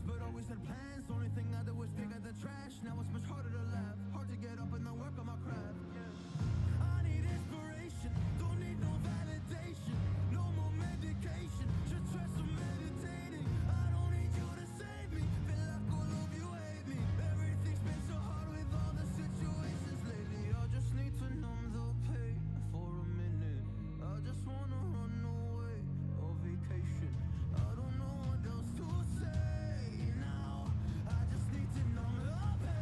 but always had plans. Only thing I did was dig out the trash. Now it's much harder to laugh, hard to get up and then work on my craft. I need inspiration, don't need no validation, no more medication, just try some meditating. I don't need you to save me, feel like all of you hate me. Everything's been so hard with all the situations lately. I just need to numb the pain for a minute. I just wanna run away on vacation. I don't know what else to say now. I just need to numb the pain.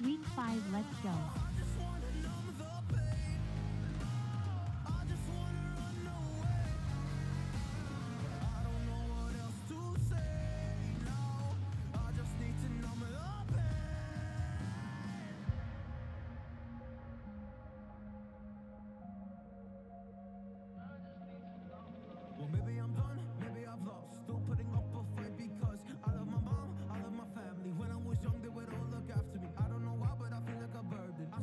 Week 5, let's go. I just wanna numb the pain. I just wanna run away. I don't know what else to say now. I just need to numb the pain. Well, maybe I'm done, maybe I've lost. Still putting up a fight because I love my mom, I love my family. When I was young, they would all look after me. I don't know why, but I feel like a burden. I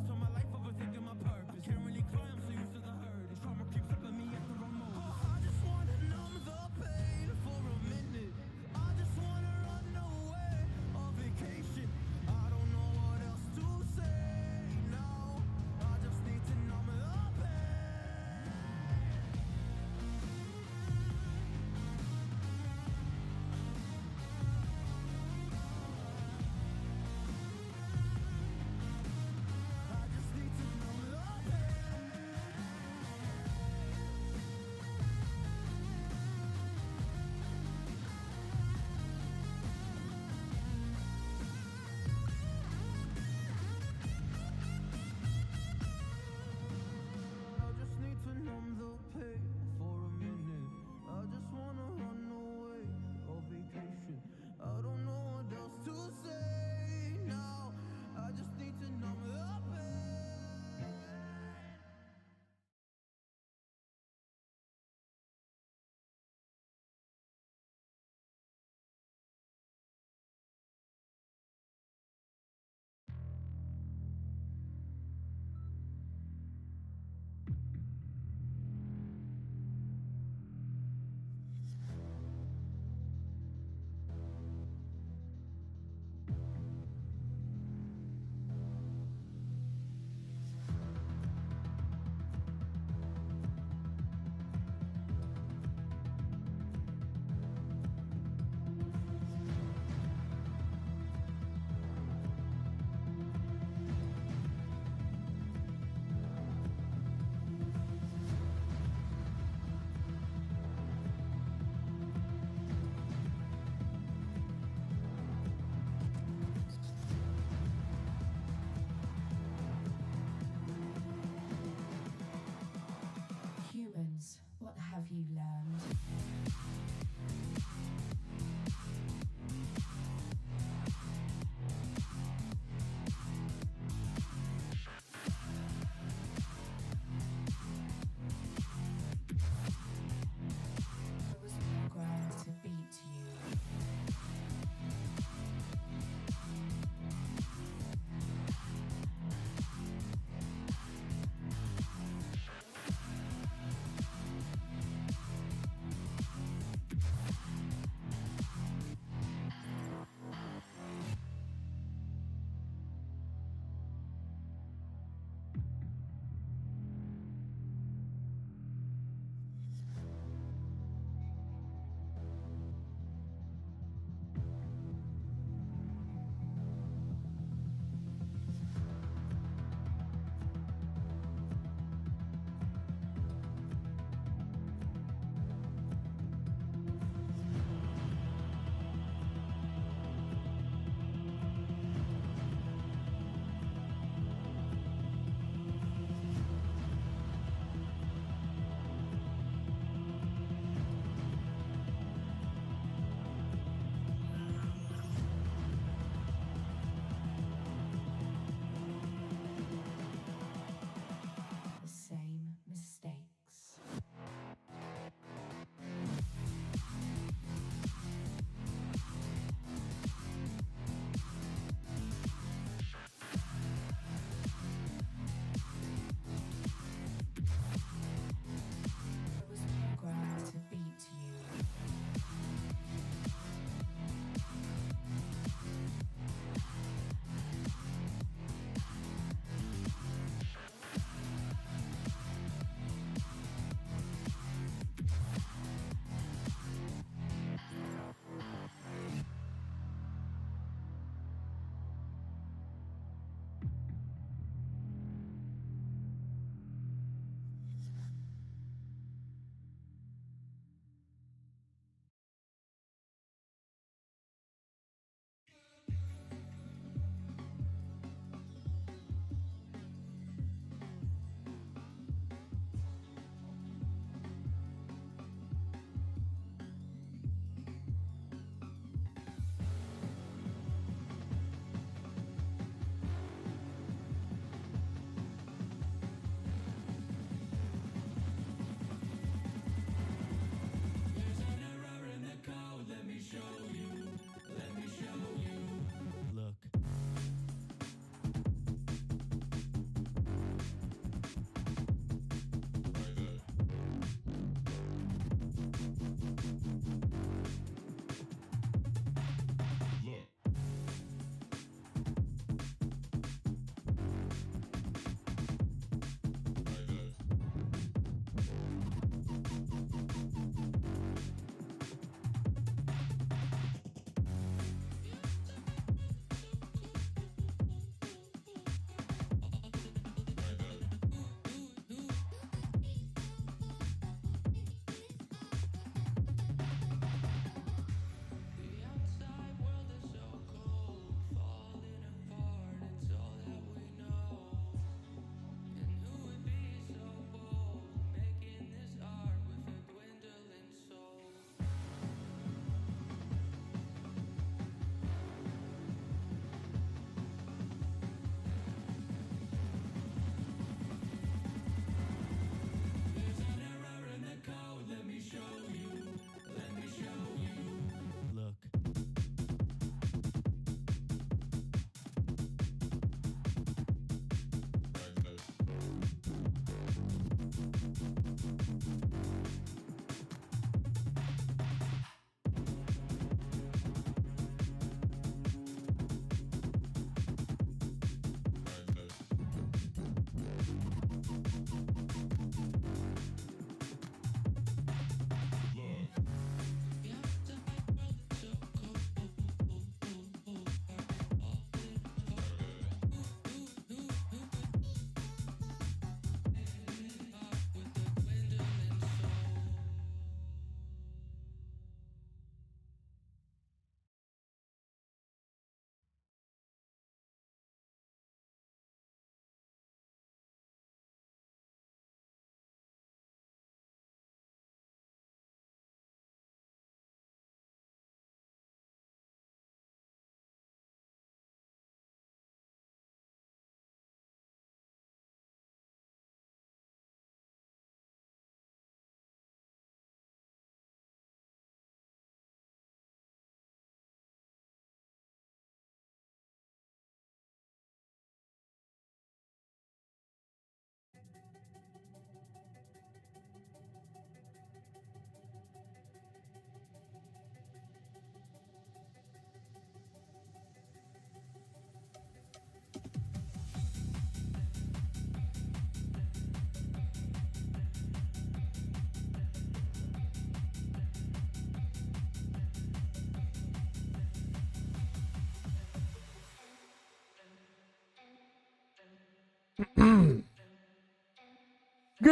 Good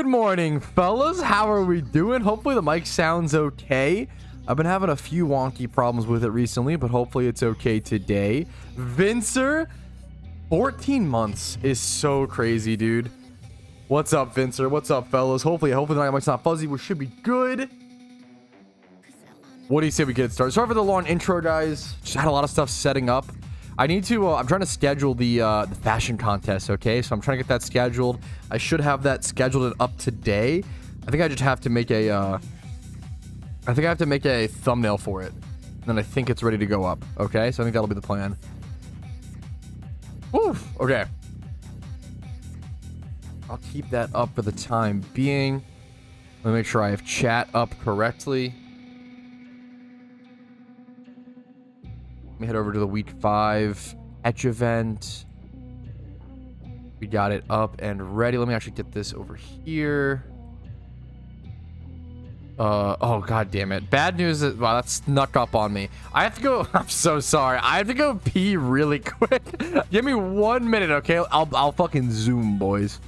morning, fellas. How are we doing? Hopefully the mic sounds okay. I've been having a few wonky problems with it recently, but hopefully it's okay today. Vincer, 14 months is so crazy, dude. What's up, Vincer? What's up, fellas? Hopefully the mic's not fuzzy. We should be good. What do you say we get started? Sorry for the long intro, guys. Just had a lot of stuff setting up. I need to, I'm trying to schedule the fashion contest, okay? So I'm trying to get that scheduled. I should have that scheduled and up today. I think I just have to make a, thumbnail for it. And then I think it's ready to go up, okay? So I think that'll be the plan. Woo, okay. I'll keep that up for the time being. Let me make sure I have chat up correctly. Let me head over to the week 5 etch event. We got it up and ready. Let me actually get this over here. Oh, god damn it. Bad news is, wow, that snuck up on me. I have to go, I'm so sorry. I have to go pee really quick. Give me 1 minute, okay? I'll fucking zoom, boys.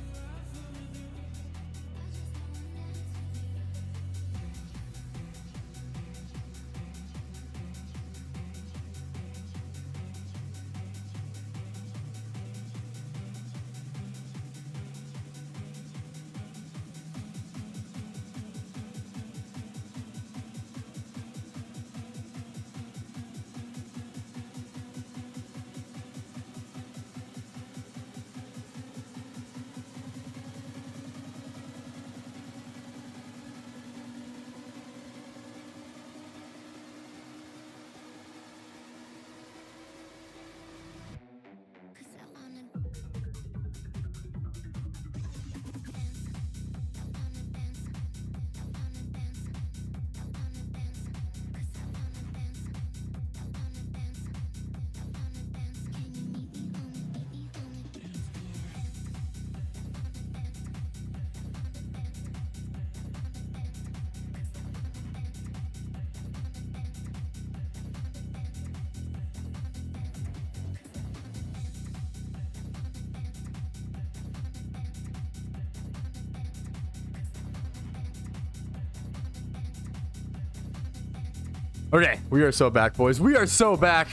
Okay, we are so back, boys. We are so back.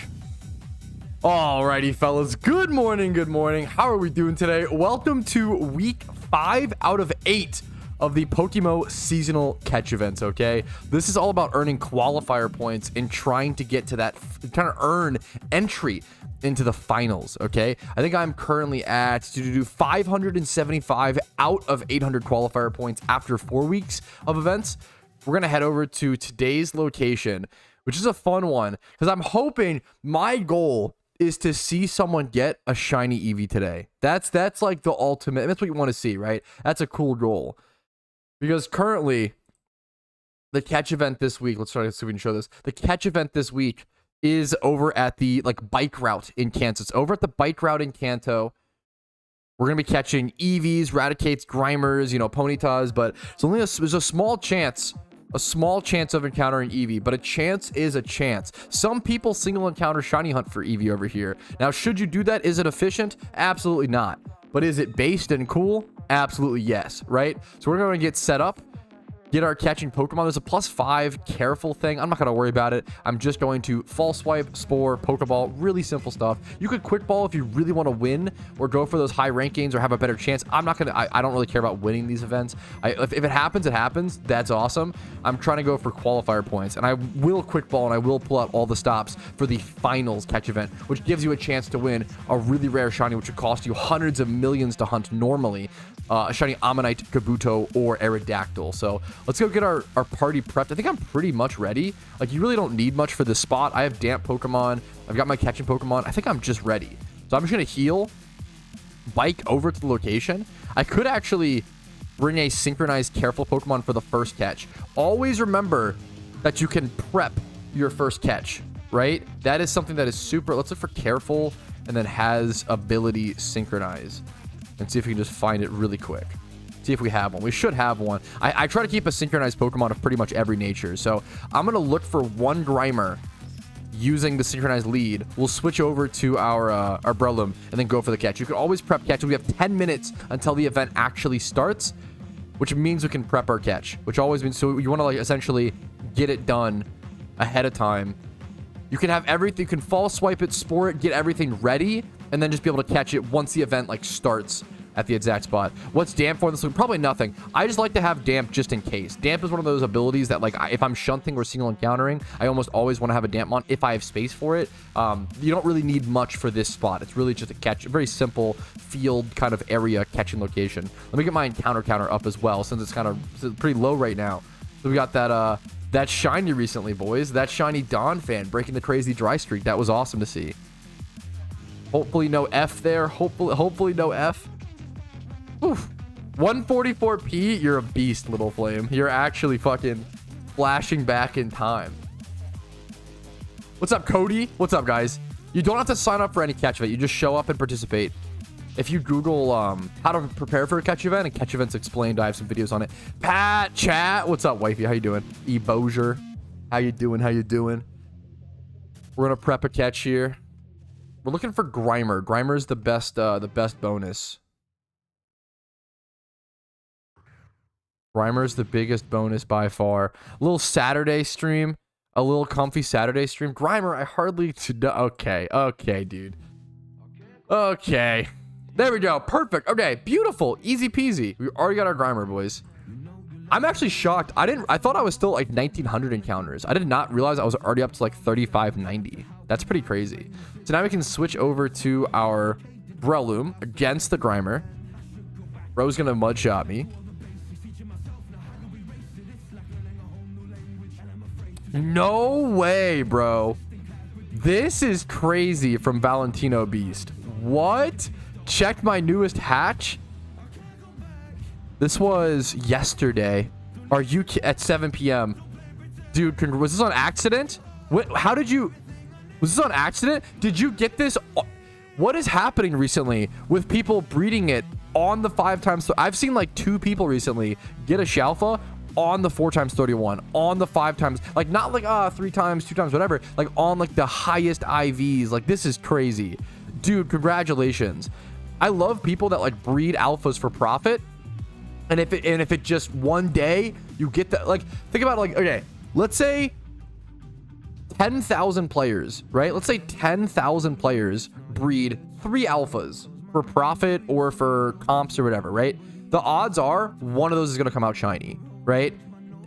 Alrighty, fellas. Good morning, good morning. How are we doing today? Welcome to week 5 out of 8 of the PokeMMO seasonal catch events, okay? This is all about earning qualifier points and trying to get to that, kind of earn entry into the finals, okay? I think I'm currently at 575 out of 800 qualifier points after 4 weeks of events. We're gonna head over to today's location, which is a fun one, because I'm hoping, my goal is to see someone get a shiny Eevee today. That's like the ultimate, that's what you want to see, right? That's a cool goal. Because currently, the catch event this week, let's try to see if we can show this. The catch event this week is over at the bike route in Kansas. It's over at the bike route in Kanto. We're going to be catching Eevees, Raticates, Grimers, Ponytas, but it's only there's a small chance of encountering Eevee, but a chance is a chance. Some people single encounter shiny hunt for Eevee over here. Now, should you do that? Is it efficient? Absolutely not. But is it based and cool? Absolutely yes, right? So we're going to get set up, get our catching Pokemon. There's a +5 careful thing. I'm not going to worry about it. I'm just going to False Swipe, Spore, Pokeball, really simple stuff. You could Quick Ball if you really want to win or go for those high rankings or have a better chance. I'm not going to, I don't really care about winning these events. If it happens, it happens. That's awesome. I'm trying to go for qualifier points, and I will Quick Ball and I will pull out all the stops for the finals catch event, which gives you a chance to win a really rare shiny, which would cost you hundreds of millions to hunt normally. A shiny Ammonite, Kabuto, or Aerodactyl. So let's go get our party prepped. I think I'm pretty much ready. You really don't need much for this spot. I have damp Pokemon. I've got my catching Pokemon. I think I'm just ready. So I'm just going to heal, bike over to the location. I could actually bring a synchronized careful Pokemon for the first catch. Always remember that you can prep your first catch, right? That is something that is super. Let's look for careful and then has ability synchronize. And see if we can just find it really quick. See if we have one. We should have one. I try to keep a synchronized Pokemon of pretty much every nature. So I'm going to look for one Grimer using the synchronized lead, we'll switch over to our Breloom and then go for the catch. You can always prep catch. We have 10 minutes until the event actually starts, which means we can prep our catch, which always means, so you want to like essentially get it done ahead of time. You can have everything, you can fall swipe it, spore it, get everything ready, and then just be able to catch it once the event like starts at the exact spot. What's damp for this? Probably nothing. I just like to have damp just in case. Damp is one of those abilities that like if I'm shunting or single encountering, I almost always want to have a damp on if I have space for it. You don't really need much for this spot. It's really just a catch, a very simple field kind of area catching location. Let me get my encounter counter up as well, since it's kind of pretty low right now. So we got that shiny recently, boys. That shiny Dawn fan breaking the crazy dry streak. That was awesome to see. Hopefully no F there. Hopefully no F. Oof. 144p. You're a beast, Little Flame. You're actually fucking flashing back in time. What's up, Cody? What's up, guys? You don't have to sign up for any catch event. You just show up and participate. If you Google how to prepare for a catch event, and catch events explained, I have some videos on it. Pat chat. What's up, wifey? How you doing? Ebosier. How you doing? How you doing? We're gonna prep a catch here. We're looking for Grimer. Grimer is the best bonus. Grimer is the biggest bonus by far. A little Saturday stream. A little comfy Saturday stream. Grimer, I hardly... Okay. Okay, dude. Okay. There we go. Perfect. Okay. Beautiful. Easy peasy. We already got our Grimer, boys. I'm actually shocked. I thought I was still like 1900 encounters. I did not realize I was already up to like 3590. That's pretty crazy. So now we can switch over to our Breloom against the Grimer. Bro's gonna mud shot me. No way, bro. This is crazy from Valentino Beast. What? Check my newest hatch. This was yesterday. Are you at 7 p.m.? Dude, was this on accident? How did you... Was this on accident? Did you get this? What is happening recently with people breeding it on the 5x... I've seen like 2 people recently get a Shalfa on the 4x31, on the 5x, like not like 3x, 2x, whatever, like on like the highest IVs. Like this is crazy, dude. Congratulations. I love people that like breed alphas for profit, and if it just one day you get that, like think about it, like, okay, let's say 10,000 players, right? Let's say 10,000 players breed 3 alphas for profit or for comps or whatever, right? The odds are one of those is going to come out shiny, right?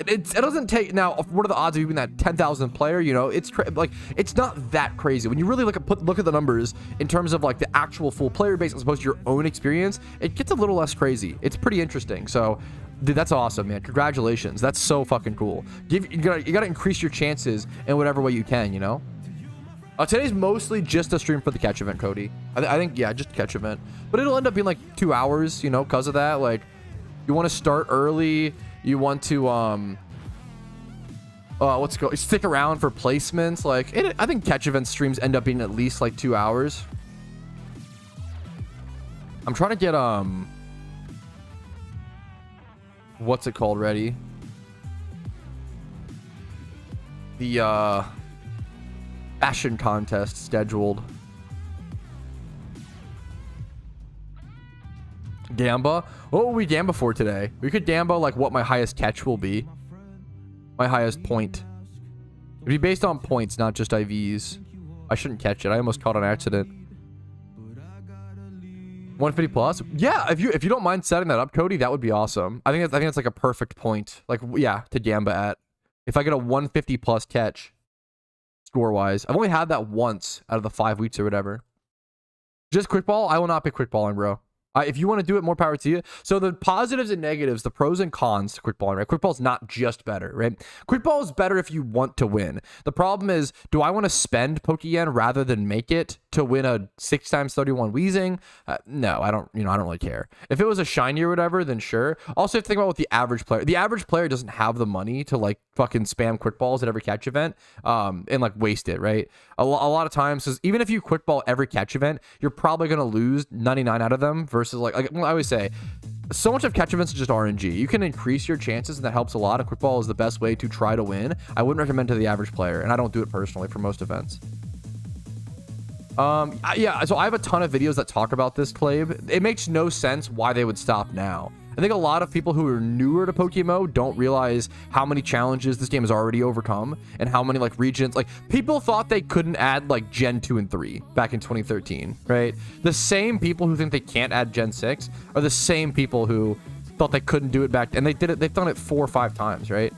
It doesn't take... Now, what are the odds of you being that 10,000 player? You know, it's like, it's not that crazy. When you really look at the numbers in terms of like the actual full player base as opposed to your own experience, it gets a little less crazy. It's pretty interesting. So, dude, that's awesome, man. Congratulations. That's so fucking cool. You gotta increase your chances in whatever way you can, you know? Today's mostly just a stream for the catch event, Cody. I think, yeah, just a catch event. But it'll end up being like 2 hours, you know, because of that. Like, you want to start early. You want to, stick around for placements. Like, I think catch event streams end up being at least like 2 hours. I'm trying to get, what's it called ready? The, fashion contest scheduled. Gamba? What will we Gamba for today? We could Gamba like what my highest catch will be. My highest point. It'd be based on points, not just IVs. I shouldn't catch it. I almost caught on accident. 150 plus? Yeah, if you don't mind setting that up, Cody, that would be awesome. I think that's like a perfect point. Like, yeah, to Gamba at. If I get a 150 plus catch, score-wise. I've only had that once out of the 5 weeks or whatever. Just quick ball? I will not pick quick balling, bro. If you want to do it, more power to you. So the positives and negatives, the pros and cons to quick balling, right? Quick ball is not just better, right? Quick ball is better if you want to win. The problem is, do I want to spend Pokeyen rather than make it to win a 6x31 Weezing? No, I don't really care. If it was a shiny or whatever, then sure. Also, have to think about what the average player. The average player doesn't have the money to like fucking spam quick balls at every catch event, and like waste it, right? A lot of times, because even if you quick ball every catch event, you're probably gonna lose 99 out of them versus like I always say, so much of catch events is just RNG. You can increase your chances, and that helps a lot. A quick ball is the best way to try to win. I wouldn't recommend to the average player, and I don't do it personally for most events. Yeah, so I have a ton of videos that talk about this, Clabe. It makes no sense why they would stop now. I think a lot of people who are newer to PokeMMO don't realize how many challenges this game has already overcome and how many like regions. Like, people thought they couldn't add like Gen 2 and 3 back in 2013, right? The same people who think they can't add Gen 6 are the same people who thought they couldn't do it back, and they did it. They've done it 4 or 5 times, right?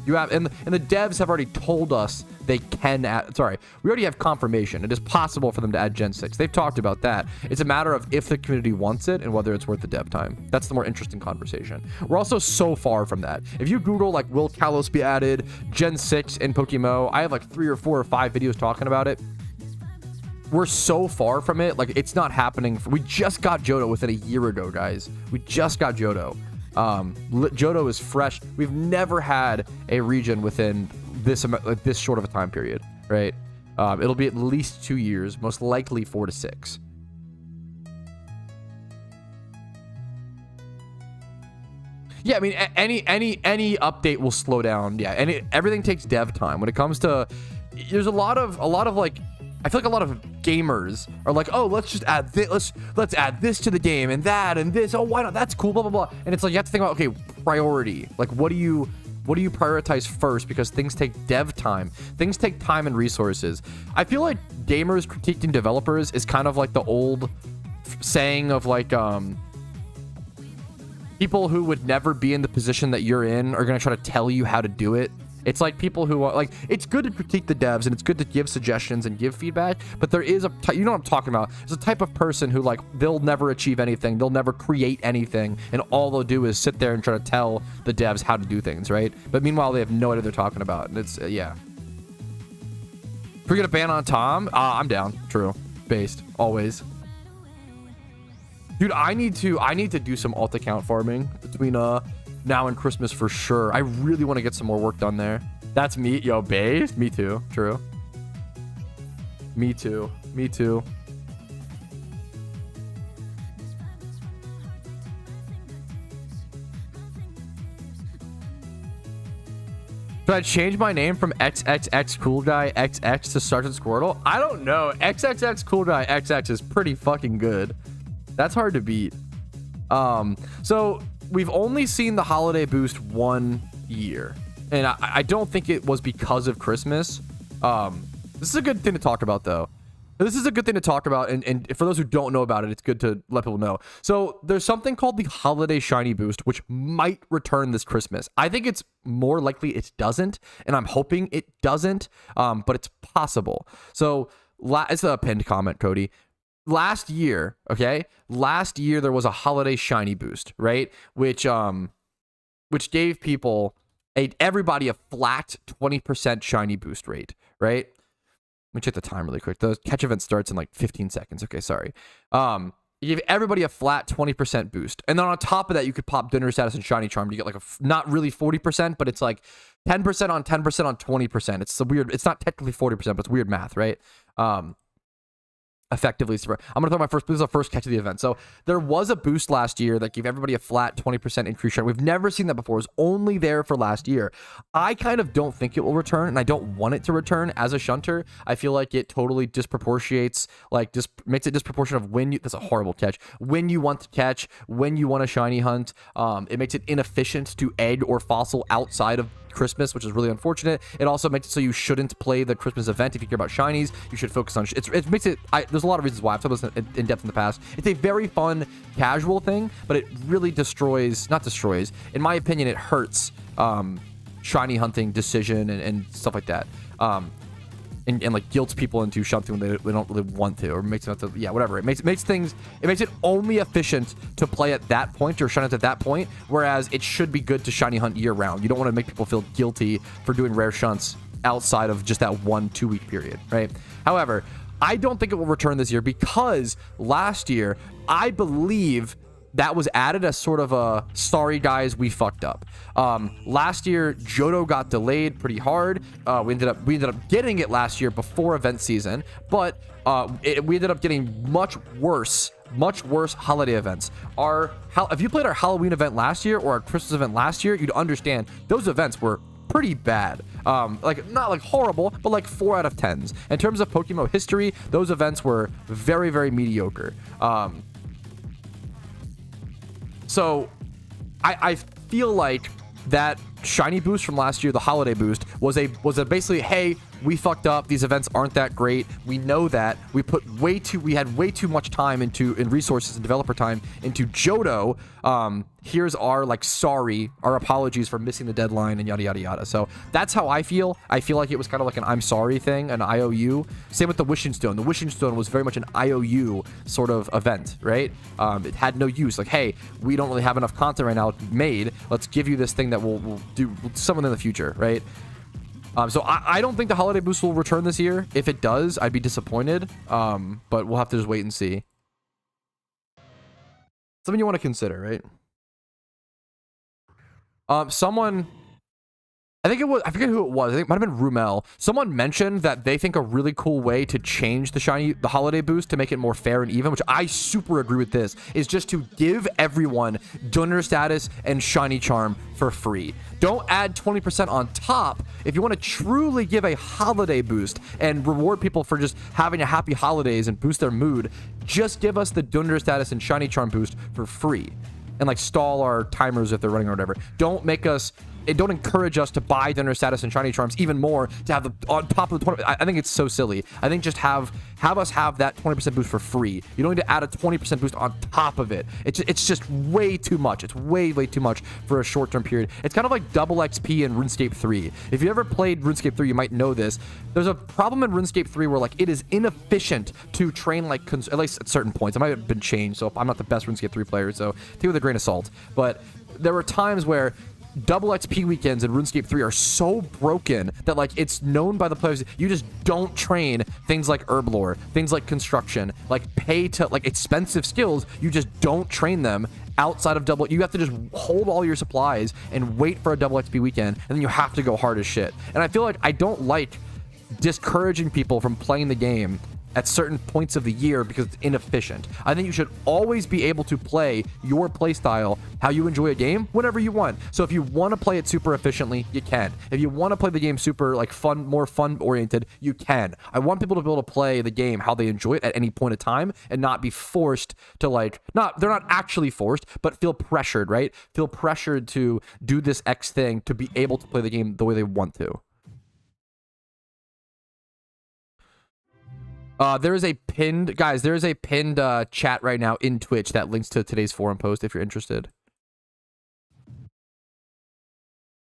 You have, and the devs have already told us they can add, sorry, we already have confirmation. It is possible for them to add Gen 6. They've talked about that. It's a matter of if the community wants it and whether it's worth the dev time. That's the more interesting conversation. We're also so far from that. If you Google, like, will Kalos be added, Gen 6 in PokeMMO, I have like 3 or 4 or 5 videos talking about it. We're so far from it. Like, it's not happening. We just got Johto within a year ago, guys. We just got Johto. Johto is fresh. We've never had a region within this short of a time period, right? It'll be at least 2 years, most likely 4 to 6. Yeah, I mean, any update will slow down. Yeah, and everything takes dev time. When it comes to, there's a lot of like, I feel like a lot of gamers are like, oh, let's just add this, let's add this to the game and that and this. Oh, why not? That's cool, blah blah blah. And it's like you have to think about, okay, priority. Like, what do you prioritize first? Because things take dev time. Things take time and resources. I feel like gamers critiquing developers is kind of like the old saying of like people who would never be in the position that you're in are gonna try to tell you how to do it. It's like people who are like, it's good to critique the devs and it's good to give suggestions and give feedback, but there is you know what I'm talking about. There's a type of person who, like, they'll never achieve anything, they'll never create anything, and all they'll do is sit there and try to tell the devs how to do things, right? But meanwhile, they have no idea what they're talking about, and it's yeah. If we get a ban on Tom, I'm down. True, based always. Dude, I need to do some alt account farming between now and Christmas for sure. I really want to get some more work done there. That's me. Yo, based? Me too. True. Me too. Me too. Should I change my name from XXX Cool Guy XX to Sergeant Squirtle? I don't know. XXX Cool Guy XX is pretty fucking good. That's hard to beat. So we've only seen the holiday boost 1 year, and I don't think it was because of Christmas. This is a good thing to talk about, though. This is a good thing to talk about, and for those who don't know about it, it's good to let people know. So there's something called the holiday shiny boost, which might return this Christmas. I think it's more likely it doesn't, and I'm hoping it doesn't, but it's possible. So it's a pinned comment, Cody. Last year, okay? Last year there was a holiday shiny boost, right? Which gave people everybody a flat 20% shiny boost rate, right? Let me check the time really quick. The catch event starts in like 15 seconds. Okay, sorry. You give everybody a flat 20% boost. And then on top of that, you could pop dinner status and shiny charm to get like not really 40%, but it's like 10% on 10% on 20%. It's a weird, it's not technically 40%, but it's weird math, right? Effectively, I'm gonna throw my first. This is the first catch of the event. So there was a boost last year that gave everybody a flat 20% increase share. We've never seen that before. It was only there for last year. I kind of don't think it will return, and I don't want it to return as a shunter. I feel like it totally disproportionates, like just makes it disproportionate of when you. That's a horrible catch. When you want to catch, when you want a shiny hunt. It makes it inefficient to egg or fossil outside of Christmas, which is really unfortunate. It also makes it so you shouldn't play the Christmas event if you care about shinies. You should focus on it makes it there's a lot of reasons why I've talked about this in depth in the past. It's a very fun casual thing, but it really not destroys, in my opinion, it hurts shiny hunting decision and stuff like that, and like guilts people into something when they don't really want to, or makes it whatever. It makes it only efficient to play at that point or shiny hunt at that point, whereas it should be good to shiny hunt year round. You don't want to make people feel guilty for doing rare shunts outside of just that 1-2 week period, right? However, I don't think it will return this year because last year, I believe that was added as sort of a sorry guys, we fucked up. Last year Johto got delayed pretty hard. We ended up getting it last year before event season, but we ended up getting much worse much worse holiday events. If you played our Halloween event last year or our Christmas event last year, you'd understand those events were pretty bad. Like not like horrible, but like 4 out of 10s. In terms of PokeMMO history, those events were very, very mediocre. So I feel like that shiny boost from last year, the holiday boost, was a basically, hey, we fucked up. These events aren't that great. We know that. We had way too much time in resources and developer time into Johto. Here's our our apologies for missing the deadline and yada yada yada. So that's how I feel. I feel like it was kind of like an I'm sorry thing, an IOU. Same with the Wishing Stone. The Wishing Stone was very much an IOU sort of event, right? It had no use. Like, hey, we don't really have enough content right now made. Let's give you this thing that we'll do something in the future, right? So I don't think the holiday boost will return this year. If it does, I'd be disappointed. But we'll have to just wait and see. Something you want to consider, right? Someone, I forget who it was. I think it might have been Rumel. Someone mentioned that they think a really cool way to change the holiday boost to make it more fair and even, which I super agree with this, is just to give everyone donor status and shiny charm for free. Don't add 20% on top. If you want to truly give a holiday boost and reward people for just having a happy holidays and boost their mood, just give us the donor status and shiny charm boost for free. And like stall our timers if they're running or whatever. Don't encourage us to buy donor status and shiny charms even more to have the on top of the 20. I think it's so silly. I think just have us have that 20% boost for free. You don't need to add a 20% boost on top of it. It's just way too much. It's way too much for a short-term period. It's kind of like double XP in RuneScape 3. If you ever played RuneScape 3, you might know this. There's a problem in RuneScape 3 where like it is inefficient to train like at least at certain points. It might have been changed, so I'm not the best RuneScape 3 player, so take it with a grain of salt. But there were times where double XP weekends in RuneScape 3 are so broken that like it's known by the players. You just don't train things like herb lore, things like construction, like expensive skills. You just don't train them outside of double. You have to just hold all your supplies and wait for a double XP weekend, and then you have to go hard as shit. And I feel like I don't like discouraging people from playing the game at certain points of the year because it's inefficient. I think you should always be able to play your playstyle, how you enjoy a game, whenever you want. So if you want to play it super efficiently, you can. If you want to play the game super like fun, more fun oriented, you can. I want people to be able to play the game how they enjoy it at any point of time and not be forced to they're not actually forced, but feel pressured, right? Feel pressured to do this X thing to be able to play the game the way they want to. There is a pinned chat right now in Twitch that links to today's forum post if you're interested.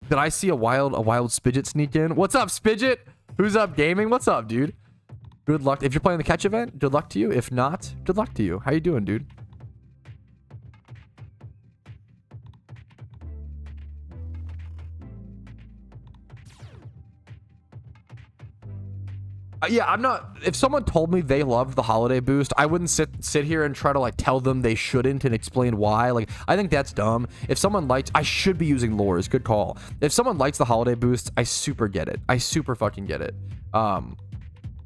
Did I see a wild Spidget sneak in? What's up, Spidget? Who's up gaming? What's up, dude? Good luck. If you're playing the catch event, good luck to you. If not, good luck to you. How you doing, dude? Yeah, I'm not. If someone told me they loved the holiday boost, I wouldn't sit here and try to like tell them they shouldn't and explain why. Like, I think that's dumb. If someone likes, I should be using lures. Good call. If someone likes the holiday boost, I super get it. I super fucking get it. Ooh,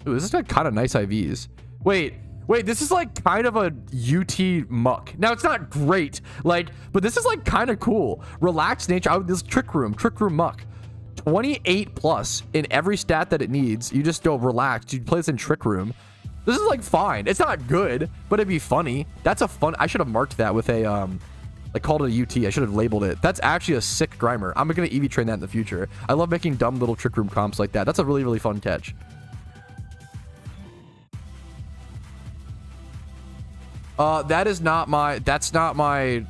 this is like kind of nice IVs. Wait, this is like kind of a UT muck. Now it's not great, like, but this is like kind of cool. Relaxed nature. This trick room muck. 28 plus in every stat that it needs. You just go relaxed. You play this in Trick Room. This is like fine. It's not good, but it'd be funny. That's a fun. I should have marked that with a like called it a UT. I should have labeled it. That's actually a sick Grimer. I'm gonna Eevee train that in the future. I love making dumb little Trick Room comps like that. That's a really fun catch. That's not my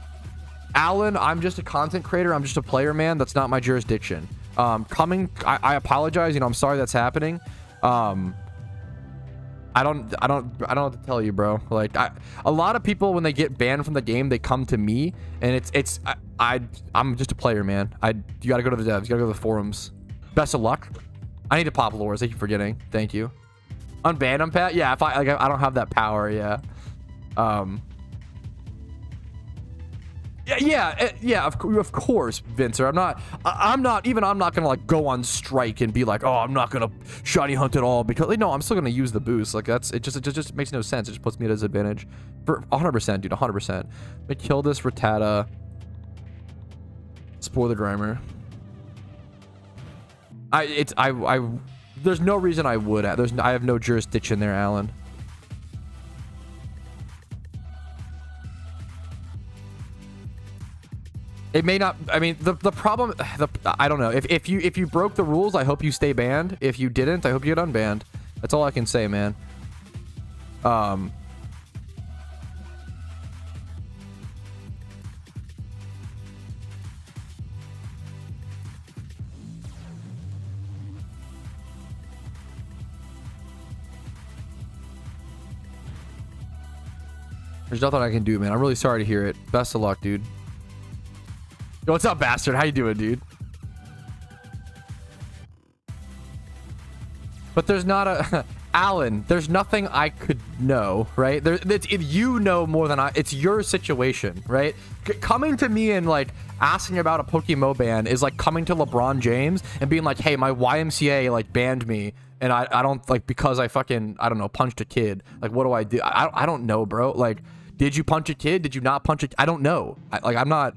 Alan. I'm just a content creator. I'm just a player, man. That's not my jurisdiction. I apologize. You know, I'm sorry that's happening. I don't know what to tell you, bro. Like, a lot of people, when they get banned from the game, they come to me, and I'm just a player, man. You gotta go to the devs. You gotta go to the forums. Best of luck. I need to pop lures. Thank you for getting. Thank you. Unban them, Pat. Yeah, if I don't have that power. Yeah. Yeah. Of course, Vincer. I'm not gonna like go on strike and be like, oh, I'm not gonna shiny hunt at all because like, no, I'm still gonna use the boost. Like it just makes no sense. It just puts me at a disadvantage for 100%, dude. 100%. Let me kill this Rattata. Spoil the Grimer. There's no reason I would. I have no jurisdiction there, Alan. It may not. I mean, the problem. I don't know. If you broke the rules, I hope you stay banned. If you didn't, I hope you get unbanned. That's all I can say, man. There's nothing I can do, man. I'm really sorry to hear it. Best of luck, dude. Yo, what's up, bastard? How you doing, dude? But there's not a... Alan, there's nothing I could know, right? If you know more than it's your situation, right? Coming to me and, like, asking about a PokeMMO ban is like coming to LeBron James and being like, hey, my YMCA, like, banned me. And I don't, like, because I fucking, I don't know, punched a kid. Like, what do I do? I don't know, bro. Like, did you punch a kid? Did you not punch a kid? I don't know. I'm not...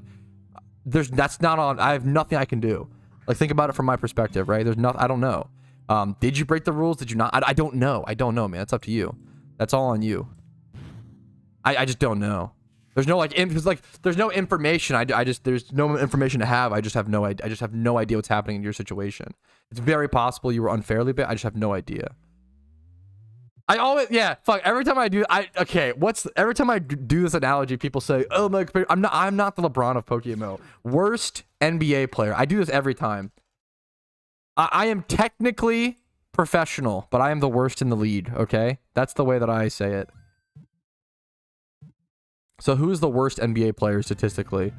That's not on. I have nothing I can do. Like, think about it from my perspective, right? There's nothing. I don't know. Did you break the rules? Did you not? I don't know. I don't know, man. It's up to you. That's all on you. I just don't know. There's no there's no information. There's no information to have. I just have no idea. I just have no idea what's happening in your situation. It's very possible you were unfairly bit. I just have no idea. I always, yeah, fuck. Every time I do, every time I do this analogy, people say, "Oh my, I'm not the LeBron of PokeMMO. Worst NBA player." I do this every time. I am technically professional, but I am the worst in the league. Okay, that's the way that I say it. So who's the worst NBA player statistically?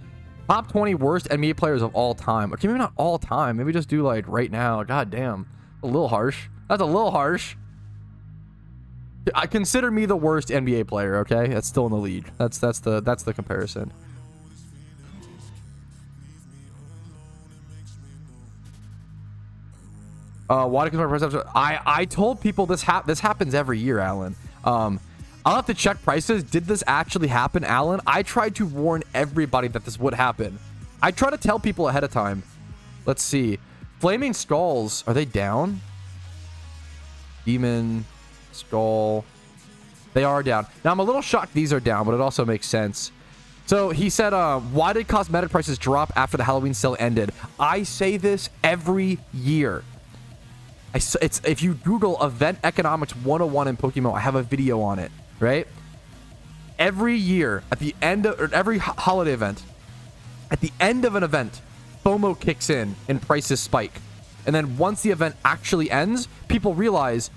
Top 20 worst NBA players of all time. Okay, maybe not all time. Maybe just do like right now. God damn, a little harsh. That's a little harsh. I consider me the worst NBA player, okay? That's still in the league. That's the comparison. Why do consumer prices? I told people this happens every year, Alan. I'll have to check prices. Did this actually happen, Alan? I tried to warn everybody that this would happen. I try to tell people ahead of time. Let's see. Flaming Skulls, are they down? Demon Skull. They are down. Now, I'm a little shocked these are down, but it also makes sense. So he said, why did cosmetic prices drop after the Halloween sale ended? I say this every year. If you Google Event Economics 101 in PokeMMO, I have a video on it, right? Every year, at the end of or every holiday event, at the end of an event, FOMO kicks in and prices spike. And then once the event actually ends, people realize,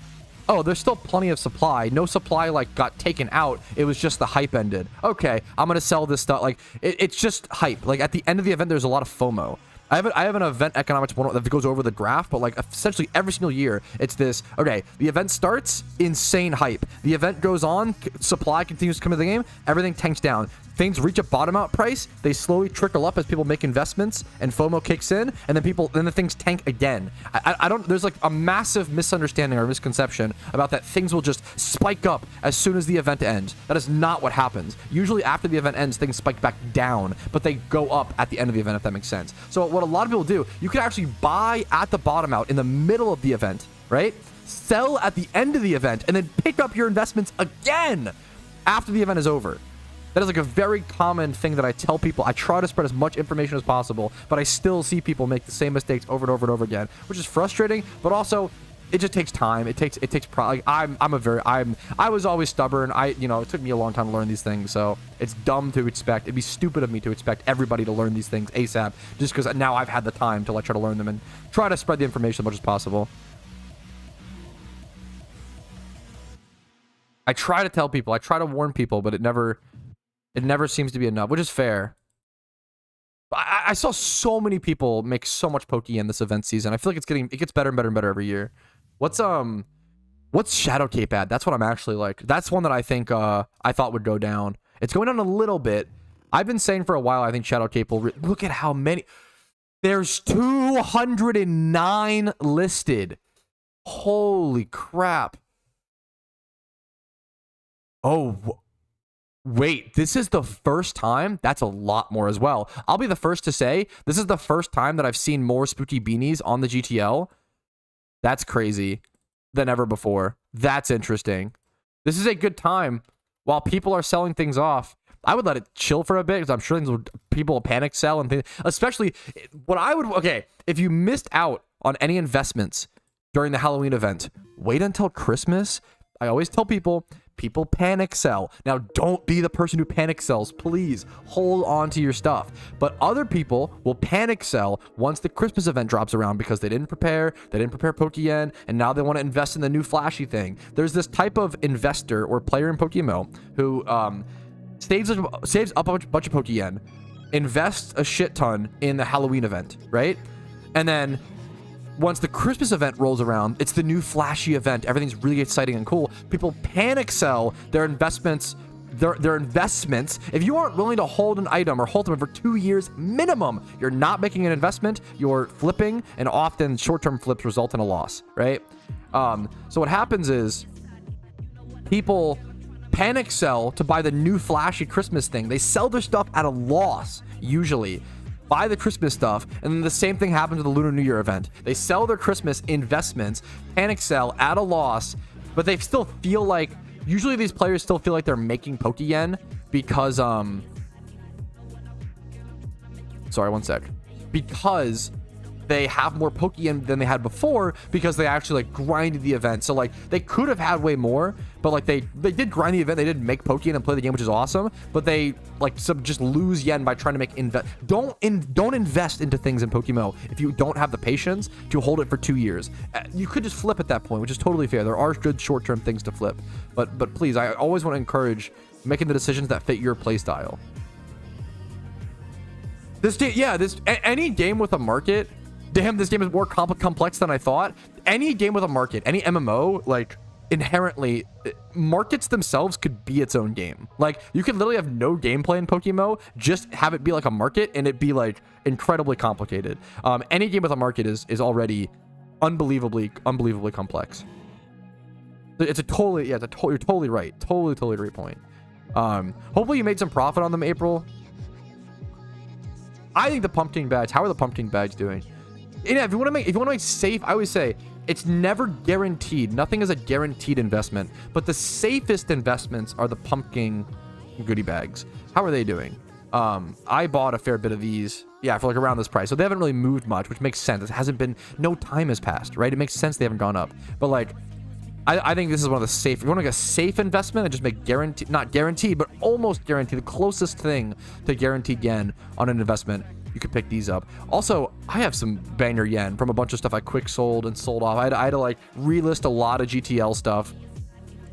oh, there's still plenty of supply. No supply, like, got taken out. It was just the hype ended. Okay, I'm going to sell this stuff. Like, it's just hype. Like, at the end of the event, there's a lot of FOMO. I have an event economics one that goes over the graph, but like essentially every single year, it's this, okay, the event starts, insane hype. The event goes on, supply continues to come into the game, everything tanks down. Things reach a bottom out price, they slowly trickle up as people make investments and FOMO kicks in, and then the things tank again. I don't, there's like a massive misunderstanding or misconception about that things will just spike up as soon as the event ends. That is not what happens. Usually after the event ends, things spike back down, but they go up at the end of the event, if that makes sense. So what a lot of people do, you can actually buy at the bottom out in the middle of the event, right? Sell at the end of the event, and then pick up your investments again after the event is over. That is like a very common thing that I tell people. I try to spread as much information as possible, but I still see people make the same mistakes over and over and over again, which is frustrating, but also it just takes time. It takes like I was always stubborn. It took me a long time to learn these things, so it's dumb to expect. It'd be stupid of me to expect everybody to learn these things ASAP just because now I've had the time to try to learn them and try to spread the information as much as possible. I try to tell people, I try to warn people, but it never seems to be enough, which is fair. I saw so many people make so much Pokeyen this event season. I feel like it gets better and better and better every year. What's Shadow Cape at? That's what I'm actually like. That's one that I think I thought would go down. It's going down a little bit. I've been saying for a while, I think Shadow Cape will... Look at how many... There's 209 listed. Holy crap. Oh, wait, this is the first time? That's a lot more as well. I'll be the first to say, this is the first time that I've seen more spooky beanies on the GTL. That's crazy than ever before. That's interesting. This is a good time while people are selling things off. I would let it chill for a bit because I'm sure people will panic sell and things. Especially what I would... Okay, if you missed out on any investments during the Halloween event, wait until Christmas. I always tell people panic sell. Now, don't be the person who panic sells. Please hold on to your stuff. But other people will panic sell once the Christmas event drops around because they didn't prepare Pokeyen, and now they want to invest in the new flashy thing. There's this type of investor or player in PokeMMO who saves up a bunch of Pokeyen, invests a shit ton in the Halloween event, right? And then once the Christmas event rolls around, it's the new flashy event. Everything's really exciting and cool. People panic sell their investments. Their investments. If you aren't willing to hold an item or hold them for 2 years minimum, you're not making an investment. You're flipping, and often short-term flips result in a loss, right? So what happens is people panic sell to buy the new flashy Christmas thing. They sell their stuff at a loss, usually. Buy the Christmas stuff, and then the same thing happens with the Lunar New Year event. They sell their Christmas investments, panic sell at a loss, but they still feel like... Usually these players still feel like they're making Pokeyen because... Sorry, one sec. Because they have more Pokeyen than they had before because they actually like grinded the event. So like they could have had way more, but like they did grind the event. They did make Pokeyen and play the game, which is awesome. But they like just lose yen by trying to make don't invest into things in PokeMMO if you don't have the patience to hold it for 2 years. You could just flip at that point, which is totally fair. There are good short-term things to flip, but please, I always want to encourage making the decisions that fit your playstyle. Any game with a market. Damn, this game is more complex than I thought. Any game with a market, any MMO, like, inherently, markets themselves could be its own game. Like, you could literally have no gameplay in PokeMMO, just have it be like a market, and it be, like, incredibly complicated. Any game with a market is already unbelievably complex. It's a totally, yeah, you're totally right. Totally great point. Hopefully you made some profit on them, April. I think the pumpkin badge, how are the pumpkin badge doing? Yeah, if you want to make safe, I always say it's never guaranteed. Nothing is a guaranteed investment, but the safest investments are the pumpkin goodie bags. How are they doing? I bought a fair bit of these, yeah, for like around this price. So they haven't really moved much, which makes sense. It hasn't been, no time has passed, right? It makes sense they haven't gone up. But like, I think this is one of the safe, if you want to make a safe investment and just make guaranteed, not guaranteed, but almost guaranteed, the closest thing to guaranteed yen on an investment, you could pick these up. Also, I have some banger yen from a bunch of stuff I quick sold and sold off. I had to like relist a lot of GTL stuff.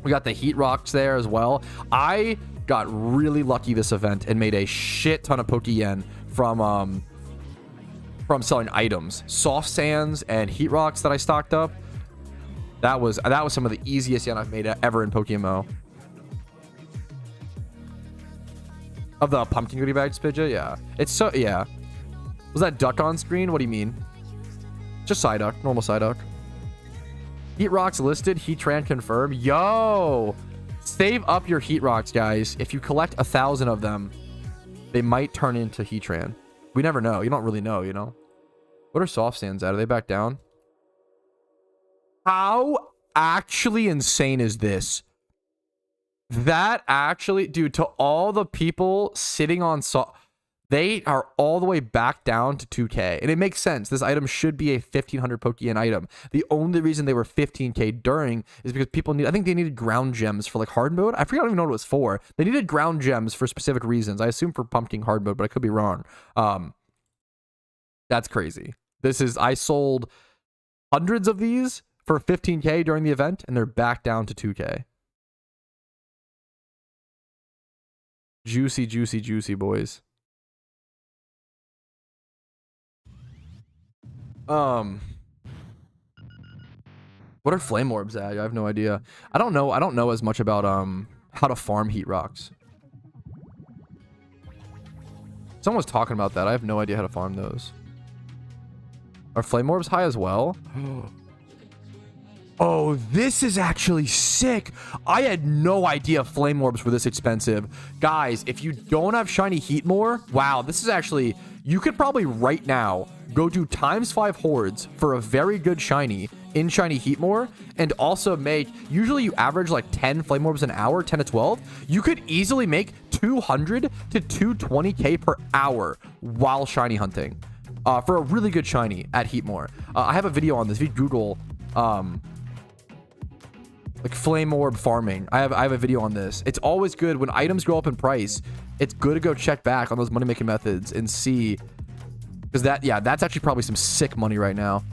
We got the heat rocks there as well. I got really lucky this event and made a shit ton of Pokeyen from selling items, soft sands and heat rocks that I stocked up. That was some of the easiest yen I've made ever in PokeMMO. Of the pumpkin goodie bag, Spidja? Yeah. It's so, yeah. Was that duck on screen? What do you mean? Just Psyduck, normal Psyduck. Heat rocks listed, Heatran confirmed. Yo! Save up your heat rocks, guys. If you collect 1,000 of them, they might turn into Heatran. We never know. You don't really know, you know? What are soft sands at? Are they back down? How actually insane is this? That actually, dude, to all the people sitting on they are all the way back down to 2K. And it makes sense. This item should be a 1,500 Pokeyen item. The only reason they were 15K during is because people I think they needed ground gems for like hard mode. I forget, I don't even know what it was for. They needed ground gems for specific reasons. I assume for pumpkin hard mode, but I could be wrong. That's crazy. I sold hundreds of these for 15K during the event, and they're back down to 2K. Juicy, juicy, juicy, boys. What are flame orbs at? I have no idea. I don't know as much about how to farm heat rocks. Someone was talking about that. I have no idea how to farm those. Are flame orbs high as well? Oh, this is actually sick. I had no idea flame orbs were this expensive. Guys, if you don't have shiny Heatmore, wow, this is actually... You could probably right now go do ×5 hordes for a very good shiny in shiny Heatmore, and also make... Usually you average like 10 flame orbs an hour, 10 to 12. You could easily make 200 to 220k per hour while shiny hunting. For a really good shiny at Heatmore. I have a video on this. If you Google... like flame orb farming, I have a video on this. It's always good when items go up in price. It's good to go check back on those money making methods and see, because that's actually probably some sick money right now.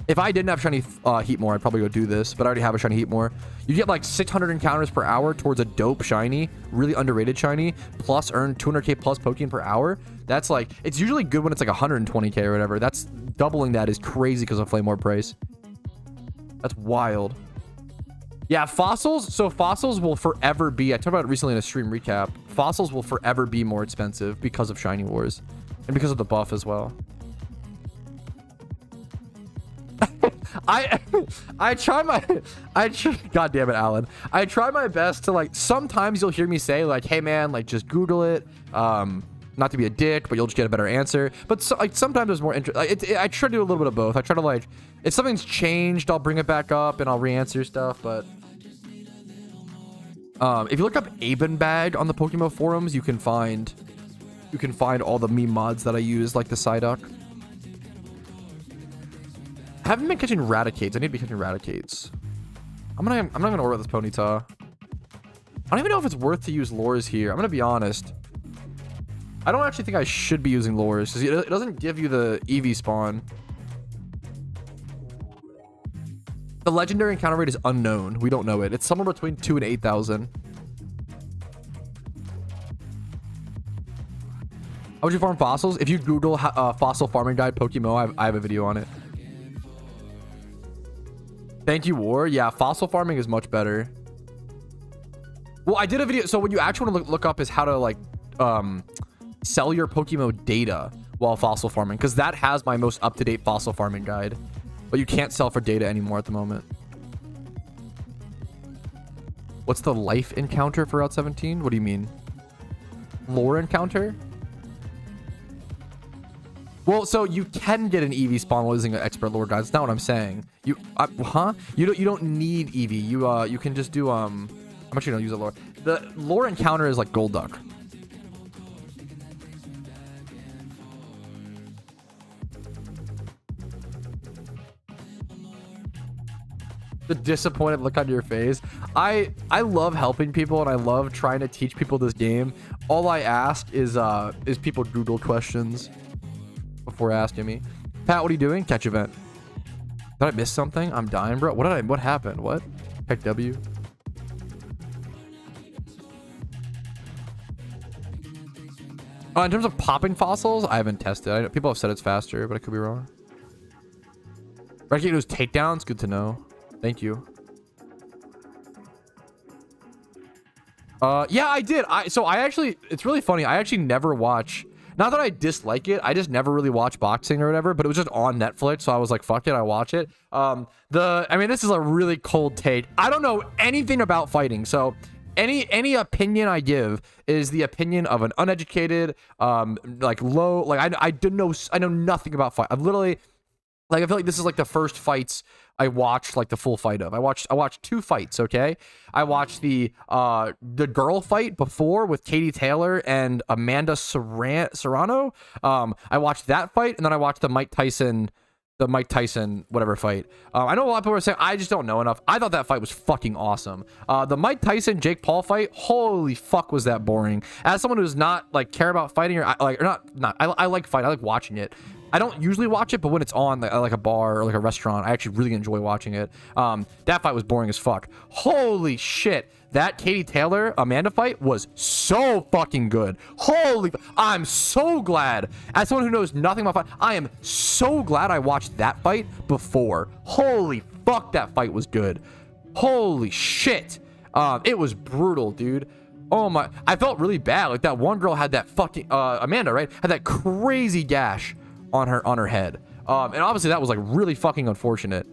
If I didn't have shiny Heatmore, I'd probably go do this, but I already have a shiny Heatmore. You get like 600 encounters per hour towards a dope shiny, really underrated shiny, plus earn 200k plus Pokeyen per hour. That's like, it's usually good when it's like 120k or whatever. That's doubling that is crazy because of flame orb price. That's wild. Yeah, fossils. So fossils will forever be, I talked about it recently in a stream recap. Fossils will forever be more expensive because of shiny wars and because of the buff as well. God damn it, Alan. I try my best to, like, sometimes you'll hear me say like, hey man, like just Google it. Not to be a dick, but you'll just get a better answer. But so, like, sometimes there's more interest. I try to do a little bit of both. I try to, like, if something's changed, I'll bring it back up and I'll re-answer stuff. But if you look up Abenbag on the PokeMMO forums, you can find all the meme mods that I use, like the Psyduck. I haven't been catching Raticates. I need to be catching Raticates. I'm not gonna order this Ponyta. I don't even know if it's worth to use lures here. I'm gonna be honest. I don't actually think I should be using lures because it doesn't give you the Eevee spawn. The legendary encounter rate is unknown. We don't know it. It's somewhere between 2,000 and 8,000. How would you farm fossils? If you Google fossil farming guide PokeMMO, I have a video on it. Thank you, War. Yeah, fossil farming is much better. Well, I did a video. So what you actually want to look up is how to, like, sell your PokeMMO data while fossil farming, because that has my most up-to-date fossil farming guide, but you can't sell for data anymore at the moment. What's the life encounter for Route 17? What do you mean? Lore encounter? Well, so you can get an Eevee spawn while using an expert lore guide. That's not what I'm saying. You don't need Eevee. You can just do I'm actually gonna use a lore. The lore encounter is like Golduck. The disappointed look on your face. I love helping people and I love trying to teach people this game. All I ask is people Google questions before asking me. Pat, what are you doing? Catch event. Did I miss something? I'm dying, bro. What happened? What? Heck W. In terms of popping fossils, I haven't tested. I know people have said it's faster, but I could be wrong. Recognize those takedowns. Good to know. Thank you. Yeah, I did. It's really funny. I actually never watch, not that I dislike it, I just never really watch boxing or whatever, but it was just on Netflix, so I was like, fuck it, I watch it. I mean, this is a really cold take. I don't know anything about fighting, so any opinion I give is the opinion of an uneducated, like low, like I know nothing about fight. I've literally, like, I feel like this is like the first fights I watched, like the full fight of. I watched 2 fights, okay? I watched the girl fight before with Katie Taylor and Amanda Serrano. I watched that fight, and then I watched the Mike Tyson whatever fight. I know a lot of people are saying I just don't know enough. I thought that fight was fucking awesome. The Mike Tyson Jake Paul fight, holy fuck, was that boring. As someone who's not like care about fighting I like fighting. I like watching it. I don't usually watch it, but when it's on like a bar or like a restaurant, I actually really enjoy watching it. That fight was boring as fuck. Holy shit. That Katie Taylor Amanda fight was so fucking good. I'm so glad. As someone who knows nothing about fight, I am so glad I watched that fight before. Holy fuck, that fight was good. Holy shit. It was brutal, dude. Oh my, I felt really bad. Like that one girl had that fucking Amanda, right? Had that crazy gash on her head. And obviously that was like really fucking unfortunate.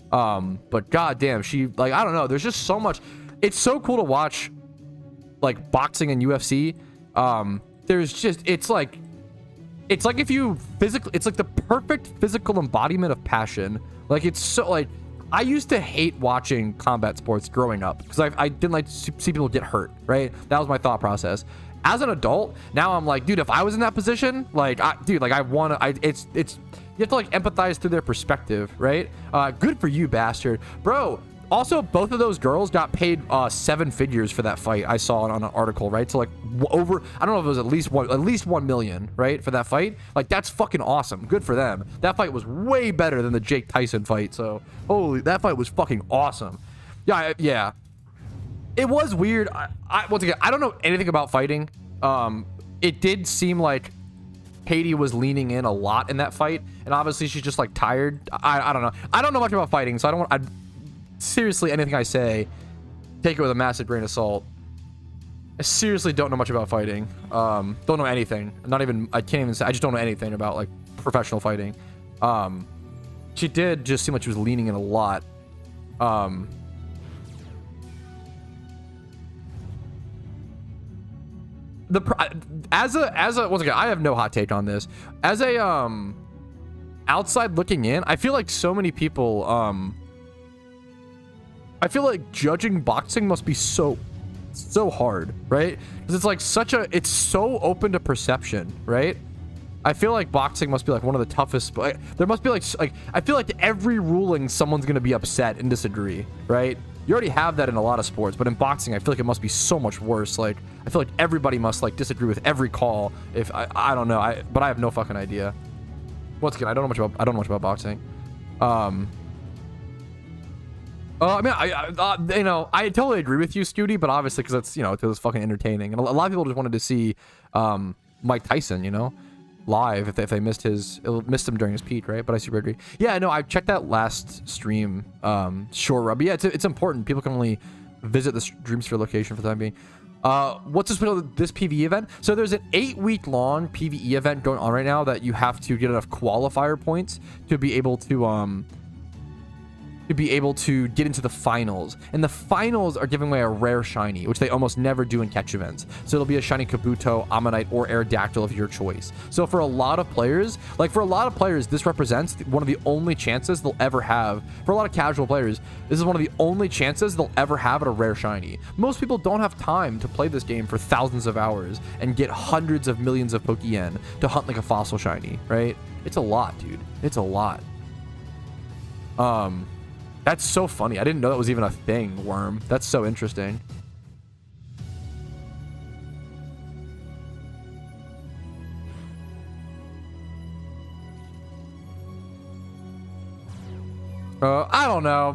But goddamn, she, like, I don't know, there's just so much. It's so cool to watch like boxing and UFC. There's just, it's like if you physically, it's like the perfect physical embodiment of passion. Like, it's so, like, I used to hate watching combat sports growing up because I didn't like to see people get hurt, right? That was my thought process. As an adult, now I'm like, dude, if I was in that position, like, I want to, it's, you have to like empathize through their perspective, right? Good for you, bastard. Bro, also, both of those girls got paid 7 figures for that fight. I saw it on an article, right? So like over, I don't know if it was at least 1 million, right? For that fight. Like, that's fucking awesome. Good for them. That fight was way better than the Jake Tyson fight. So, holy, that fight was fucking awesome. Yeah, yeah. It was weird. Once again, I don't know anything about fighting. It did seem like Katie was leaning in a lot in that fight, and obviously she's just like tired. I don't know. I don't know much about fighting, so I don't want. Seriously, anything I say, take it with a massive grain of salt. I seriously don't know much about fighting. Don't know anything. Not even, I can't even say, I just don't know anything about like professional fighting. She did just seem like she was leaning in a lot. As a once again, I have no hot take on this. As a outside looking in, I feel like so many people I feel like judging boxing must be so hard, right? Because it's like it's so open to perception, right? I feel like boxing must be like one of the toughest. Like, there must be like I feel like every ruling someone's gonna be upset and disagree, right? You already have that in a lot of sports, but in boxing, I feel like it must be so much worse. Like, I feel like everybody must like disagree with every call. If I don't know, but I have no fucking idea. Once again, I don't know much about boxing. I mean, you know, I totally agree with you, Scooty, but obviously because it's, you know, it was fucking entertaining, and a lot of people just wanted to see Mike Tyson, you know, live if they missed him during his peak, right? But I super agree. Yeah, no, I checked that last stream, Shore Rub. Yeah, it's important. People can only visit the Dreamsphere location for the time being. What's this PvE event? So there's an 8-week long PvE event going on right now that you have to get enough qualifier points to be able to get into the finals, and the finals are giving away a rare shiny, which they almost never do in catch events. So it'll be a shiny Kabuto, Ammonite, or Aerodactyl of your choice. So for a lot of players, this represents one of the only chances they'll ever have. For a lot of casual players, this is one of the only chances they'll ever have at a rare shiny. Most people don't have time to play this game for thousands of hours and get hundreds of millions of Pokeyen to hunt like a fossil shiny, right? It's a lot, dude. It's a lot. That's so funny. I didn't know that was even a thing, Worm. That's so interesting. I don't know.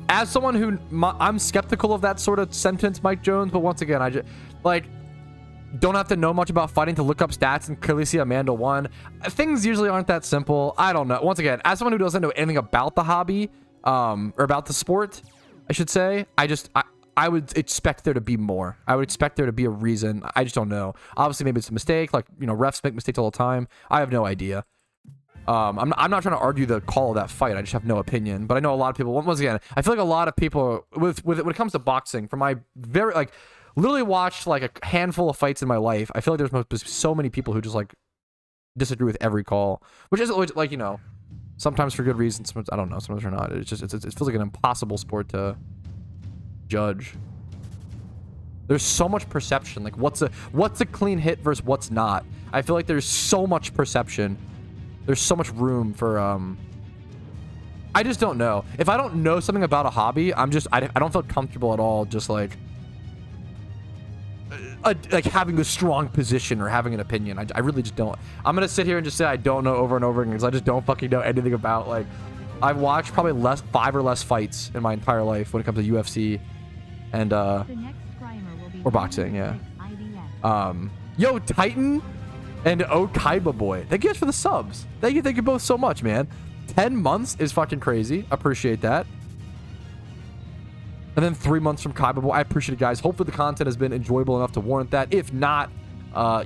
As someone who, I'm skeptical of that sort of sentence, Mike Jones, but once again, I just, like, don't have to know much about fighting to look up stats and clearly see Amanda won. Things usually aren't that simple. I don't know. Once again, as someone who doesn't know anything about the hobby, or about the sport, I should say, I would expect there to be more. I would expect there to be a reason. I just don't know. Obviously, maybe it's a mistake. Like, you know, refs make mistakes all the time. I have no idea. I'm not trying to argue the call of that fight. I just have no opinion. But I know a lot of people. Once again, I feel like a lot of people when it comes to boxing, from my very literally watched like a handful of fights in my life. I feel like there's so many people who just like disagree with every call, which is always like, you know. Sometimes for good reasons, I don't know, sometimes for not. It feels like an impossible sport to judge. There's so much perception. Like, what's a clean hit versus what's not? I feel like there's so much perception. There's so much room for I just don't know. If I don't know something about a hobby, I don't feel comfortable at all just like having a strong position or having an opinion. I really just don't. I'm gonna sit here and just say I don't know over and over again because I just don't fucking know anything about, like, I've watched probably 5 or less fights in my entire life when it comes to UFC and or boxing. Yeah. Yo, Titan and Okaiba boy, thank you guys for the subs. Thank you both so much, man. 10 months is fucking crazy. Appreciate that. And then 3 months from Kaiba. I appreciate it, guys. Hopefully the content has been enjoyable enough to warrant that. If not,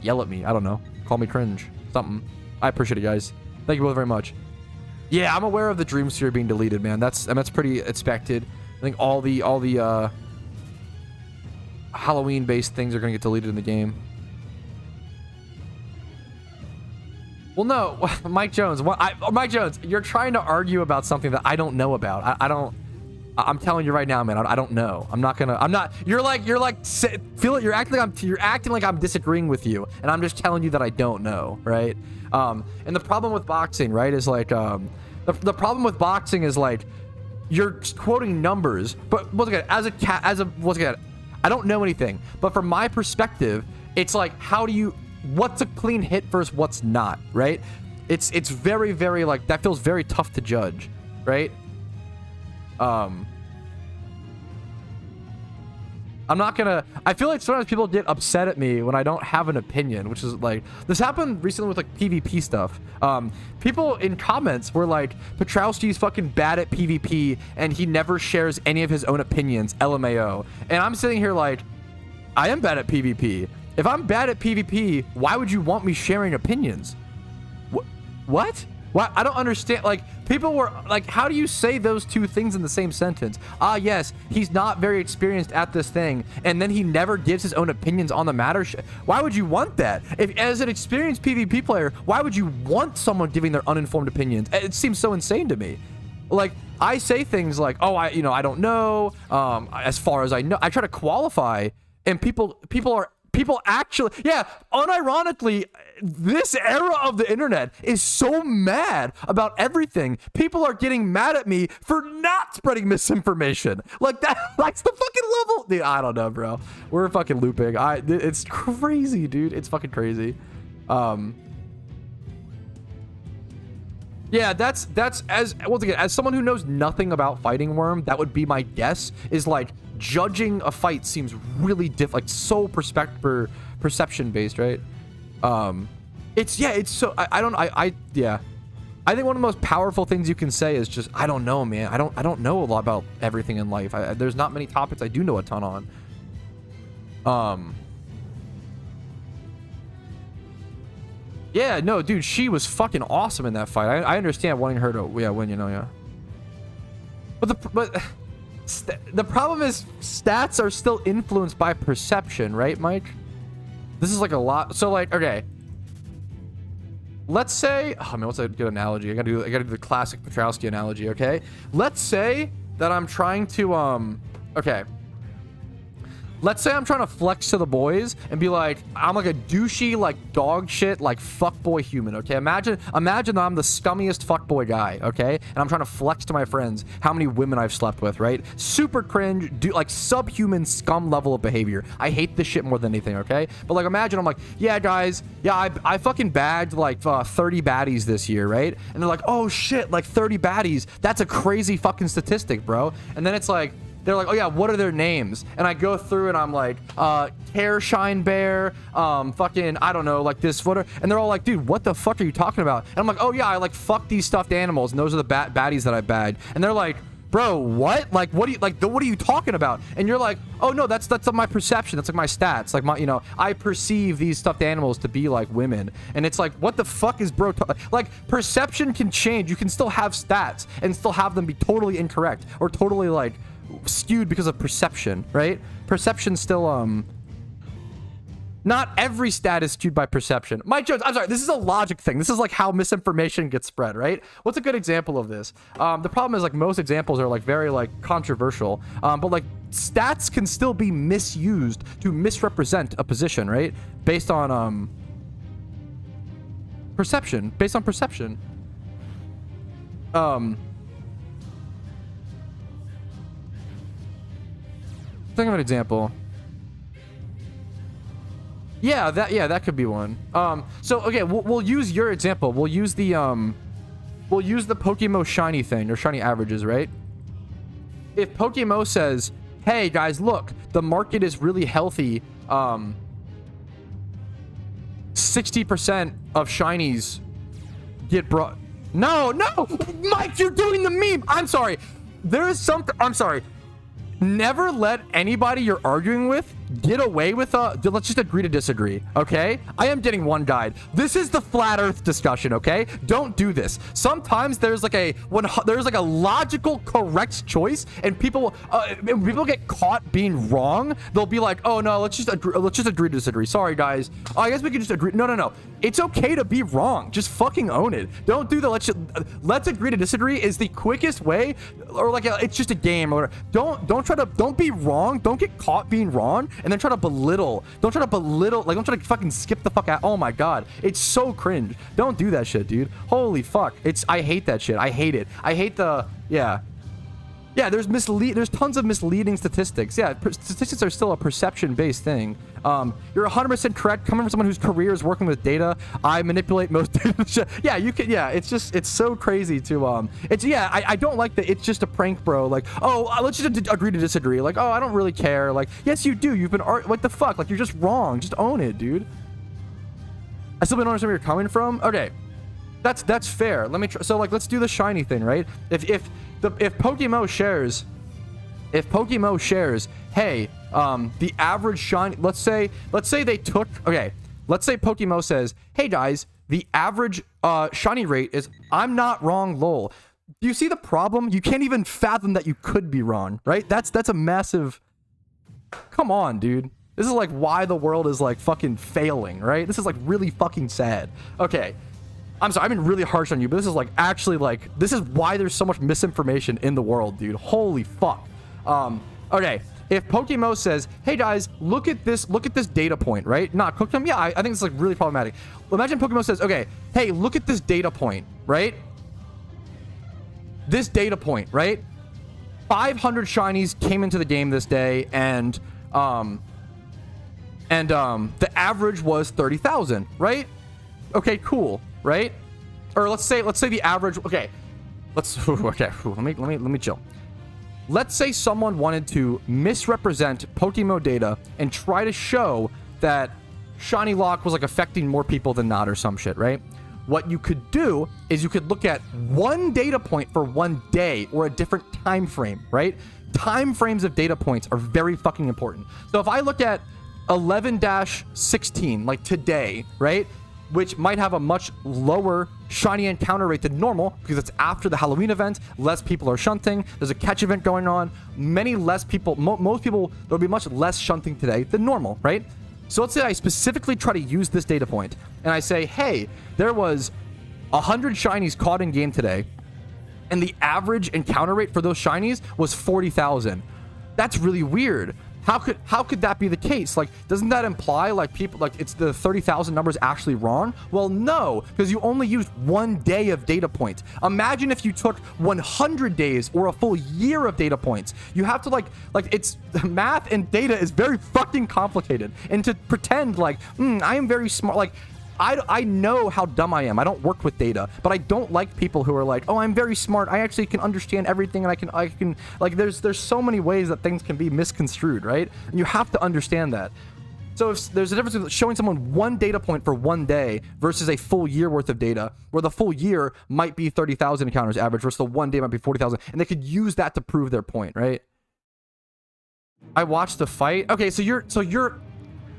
yell at me. I don't know. Call me cringe. Something. I appreciate it, guys. Thank you both very much. Yeah, I'm aware of the Dream Sphere being deleted, man. That's pretty expected. I think all the Halloween-based things are gonna get deleted in the game. Well, no, Mike Jones. Mike Jones, you're trying to argue about something that I don't know about. I'm telling you right now, man. I don't know. I'm not. You're acting like I'm disagreeing with you, and I'm just telling you that I don't know, right? And the problem with boxing, right, is like the problem with boxing is like you're quoting numbers, but once again, I don't know anything. But from my perspective, it's like what's a clean hit versus what's not, right? It's very, very like that feels very tough to judge, right? I'm not gonna. I feel like sometimes people get upset at me when I don't have an opinion, which is like this happened recently with like PvP stuff. People in comments were like, Patrouski's fucking bad at PvP and he never shares any of his own opinions. LMAO. And I'm sitting here like, I am bad at PvP. If I'm bad at PvP, why would you want me sharing opinions? What? Why? I don't understand. Like, people were like, how do you say those two things in the same sentence? Ah, yes, he's not very experienced at this thing, and then he never gives his own opinions on the matter. Why would you want that? If, as an experienced PvP player, why would you want someone giving their uninformed opinions? It seems so insane to me. Like, I say things like, oh, I don't know. As far as I know, I try to qualify, and people actually, yeah, unironically, this era of the internet is so mad about everything. People are getting mad at me for not spreading misinformation. Like that's the fucking level. Dude, I don't know, bro. We're fucking looping. It's crazy, dude. It's fucking crazy. Yeah, that's as once again, as someone who knows nothing about Fighting Worm, that would be my guess, is like judging a fight seems really like so perception based, right? It's so yeah. I think one of the most powerful things you can say is just, I don't know, man. I don't know a lot about everything in life. There's not many topics I do know a ton on. Yeah, no, dude, she was fucking awesome in that fight. I understand wanting her to win, you know, yeah. But the problem is stats are still influenced by perception, right, Mike? This is like a lot. So like, okay, let's say, oh man, what's a good analogy? I gotta do the classic Patrouski analogy. Okay, let's say that I'm trying to okay, let's say I'm trying to flex to the boys and be like, I'm like a douchey, like dog shit, like fuckboy human, okay? Imagine that I'm the scummiest fuckboy guy, okay? And I'm trying to flex to my friends how many women I've slept with, right? Super cringe, like subhuman scum level of behavior. I hate this shit more than anything, okay? But like, imagine I'm like, yeah, guys, yeah, I fucking bagged like 30 baddies this year, right? And they're like, oh shit, like 30 baddies. That's a crazy fucking statistic, bro. And then it's like, they're like, oh yeah, what are their names? And I go through and I'm like, Hair Shine Bear, fucking, I don't know, like this footer. And they're all like, dude, what the fuck are you talking about? And I'm like, oh yeah, I like fuck these stuffed animals, and those are the baddies that I bagged. And they're like, bro, what? Like, what are you talking about? And you're like, oh no, that's my perception. That's like my stats. Like my, I perceive these stuffed animals to be like women. And it's like, what the fuck is bro? Like, perception can change. You can still have stats and still have them be totally incorrect or totally like skewed because of perception, right? Perception still, not every stat is skewed by perception. Mike Jones, I'm sorry, this is a logic thing. This is like how misinformation gets spread, right? What's a good example of this? The problem is like most examples are like very like controversial, but like stats can still be misused to misrepresent a position, right? Based on perception, based on perception. Think of an example. Yeah, that could be one. So okay, we'll use your example. We'll use the PokeMMO shiny thing, or shiny averages, right? If PokeMMO says, hey guys, look, the market is really healthy, 60% of shinies get brought. No, Mike, you're doing the meme. I'm sorry. There is something. I'm sorry. Never let anybody you're arguing with get away with let's just agree to disagree, okay? I am getting one guide. This is the flat earth discussion, okay? Don't do this. Sometimes there's like a logical correct choice, and people get caught being wrong. They'll be like, oh no, let's just agree to disagree. Sorry guys. Oh, I guess we can just agree. No. It's okay to be wrong. Just fucking own it. Don't do the let's agree to disagree is the quickest way, or like it's just a game or whatever. Don't be wrong. Don't get caught being wrong and then try to belittle. Don't try to fucking skip the fuck out. Oh my god, it's so cringe. Don't do that shit, dude. Holy fuck. I hate that shit. I hate it. I hate the there's tons of misleading statistics. Yeah, statistics are still a perception-based thing. You're 100% correct. Coming from someone whose career is working with data, I manipulate most data. Yeah, you can. Yeah, it's so crazy to I don't like that. It's just a prank, bro. Like, oh, let's just agree to disagree. Like, oh, I don't really care. Like, yes, you do. You've been like the fuck. Like, you're just wrong. Just own it, dude. I still don't understand where you're coming from. Okay, that's fair. Let me try. So like, let's do the shiny thing, right? If PokeMMO shares, hey, the average shiny, let's say PokeMMO says, hey guys, the average shiny rate is, I'm not wrong, lol. Do you see the problem? You can't even fathom that you could be wrong, right? That's a massive, come on, dude. This is like why the world is like fucking failing, right? This is like really fucking sad. Okay. I'm sorry, I've been really harsh on you, but this is like actually like, this is why there's so much misinformation in the world, dude. Holy fuck. Okay, if PokeMMO says, hey guys, look at this data point, right? Not cook them. Yeah, I think it's like really problematic. Imagine PokeMMO says, okay, hey, look at this data point, right? This data point, right? 500 shinies came into the game this day, and the average was 30,000, right? Okay, cool. Right? Or let's say the average. Okay, let me chill. Let's say someone wanted to misrepresent PokeMMO data and try to show that shiny lock was like affecting more people than not or some shit, right? What you could do is you could look at one data point for one day or a different time frame, right? Time frames of data points are very fucking important. So if I look at 11-16, like today, right? Which might have a much lower shiny encounter rate than normal because it's after the Halloween event. Less people are shunting. There's a catch event going on. Many less people, most people, there'll be much less shunting today than normal, right? So let's say I specifically try to use this data point and I say, hey, there was 100 shinies caught in game today, and the average encounter rate for those shinies was 40,000. That's really weird. How could that be the case? Like, doesn't that imply like people, like it's the 30,000 numbers actually wrong? Well, no, because you only used one day of data points. Imagine if you took 100 days or a full year of data points. You have to like it's math and data is very fucking complicated. And to pretend like, I am very smart, like I know how dumb I am. I don't work with data, but I don't like people who are like, oh, I'm very smart. I actually can understand everything, and I can like there's so many ways that things can be misconstrued, right? And you have to understand that. So if there's a difference between showing someone one data point for one day versus a full year worth of data, where the full year might be 30,000 encounters average versus the one day might be 40,000, and they could use that to prove their point, right? I watched the fight. Okay, so you're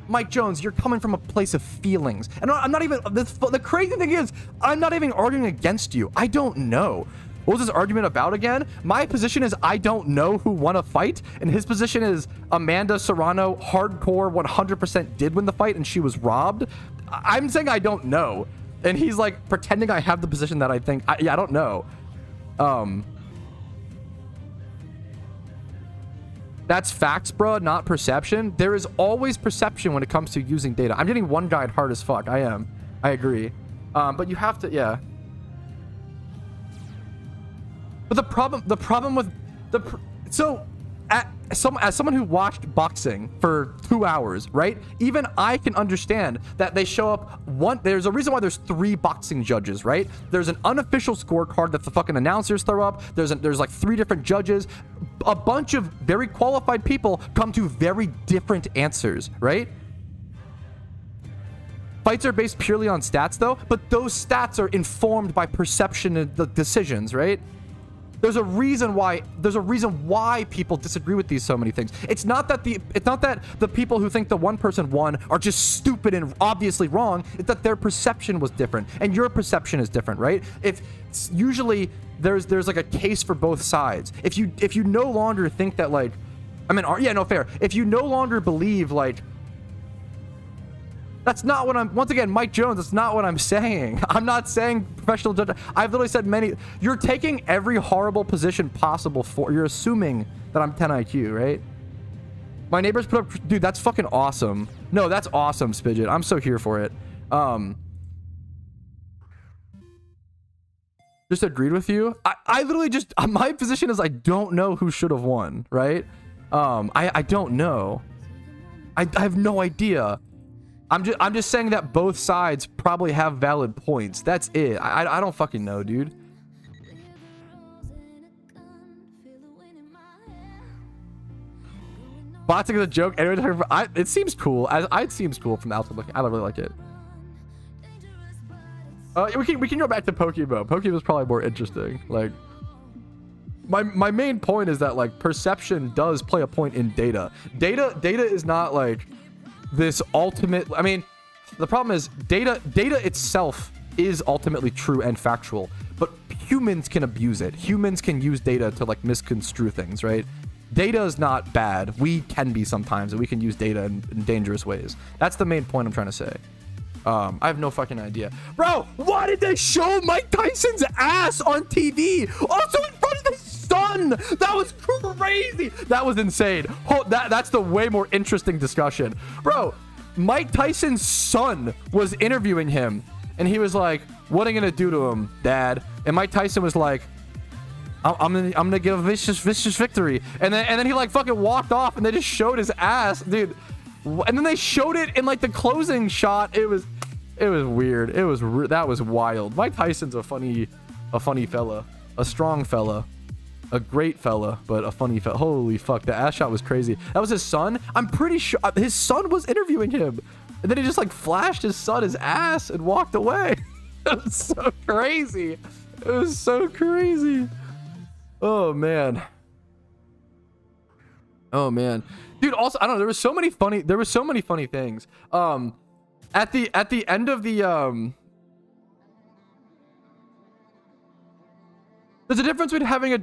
Mike Jones, you're coming from a place of feelings. And I'm not even, the crazy thing is, I'm not even arguing against you. I don't know. What was this argument about again? My position is I don't know who won a fight, and his position is Amanda Serrano hardcore 100% did win the fight and she was robbed. I'm saying I don't know. And he's like pretending I have the position that I think. I don't know. That's facts, bro, not perception. There is always perception when it comes to using data. I'm getting one guide hard as fuck. I am. I agree. But you have to, yeah. But the problem with as someone who watched boxing for 2 hours, right? Even I can understand that they show up there's a reason why there's 3 boxing judges, right? There's an unofficial scorecard that the fucking announcers throw up. There's like 3 different judges. A bunch of very qualified people come to very different answers, right? Fights are based purely on stats though, but those stats are informed by perception and the decisions, right? There's a reason why people disagree with these so many things. It's not that the people who think the one person won are just stupid and obviously wrong. It's that their perception was different and your perception is different, right? If usually there's like a case for both sides. If you no longer think that, like, I mean, yeah, no, fair. If you no longer believe, like, that's not what I'm, once again, Mike Jones, that's not what I'm saying. I'm not saying professional judge. I've literally said you're taking every horrible position possible you're assuming that I'm 10 IQ, right? My neighbors put up, dude, that's fucking awesome. No, that's awesome, Spidget. I'm so here for it. Just agreed with you. I literally just, my position is I don't know who should have won, right? I don't know. I have no idea. I'm just saying that both sides probably have valid points. That's it. I don't fucking know, dude. Boxing is a joke. Anyway, it seems cool. It seems cool from the outside looking. I really like it. We can go back to PokeMMO. PokeMMO is probably more interesting. Like, my main point is that, like, perception does play a point in data. Data is not like this ultimate. I mean, the problem is data itself is ultimately true and factual, but humans can abuse it. Humans can use data to, like, misconstrue things, right? Data is not bad. We can be sometimes, and we can use data in dangerous ways. That's the main point I'm trying to say. I have no fucking idea. Bro, why did they show Mike Tyson's ass on TV? Also in front of his son! That was crazy! That was insane. That's the way more interesting discussion. Bro, Mike Tyson's son was interviewing him, and he was like, what are you gonna do to him, Dad? And Mike Tyson was like, I'm gonna give a vicious victory. And then he, like, fucking walked off, and they just showed his ass, dude. And then they showed it in, like, the closing shot. It was weird. That was wild. Mike Tyson's a funny fella, a strong fella, a great fella, but a funny fella. Holy fuck, the ass shot was crazy. That was his son. I'm pretty sure his son was interviewing him, and then he just, like, flashed his son his ass and walked away. It was so crazy. It was so crazy. Oh man. Oh man. Dude, also, I don't know, there were so many funny things. At the end of the there's a difference between having a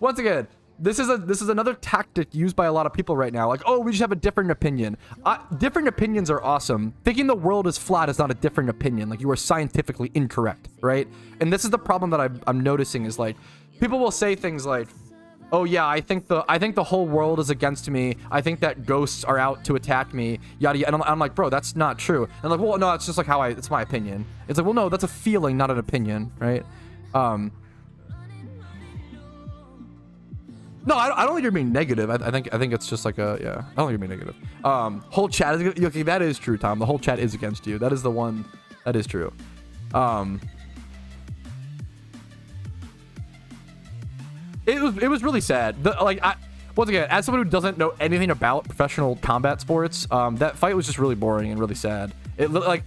once again, this is another tactic used by a lot of people right now. Like, oh, we just have a different opinion. Different opinions are awesome. Thinking the world is flat is not a different opinion. Like, you are scientifically incorrect, right? And this is the problem that I'm noticing is, like, people will say things like, oh yeah, I think the whole world is against me. I think that ghosts are out to attack me. Yada yada. And I'm like, bro, that's not true. And I'm like, well, no, it's just like it's my opinion. It's like, well, no, that's a feeling, not an opinion, right? No, I don't think you're being negative. I think it's just like yeah. I don't think you're being negative. Whole chat is okay. That is true, Tom. The whole chat is against you. That is the one. That is true. It was really sad. Once again, as someone who doesn't know anything about professional combat sports, that fight was just really boring and really sad. It looked like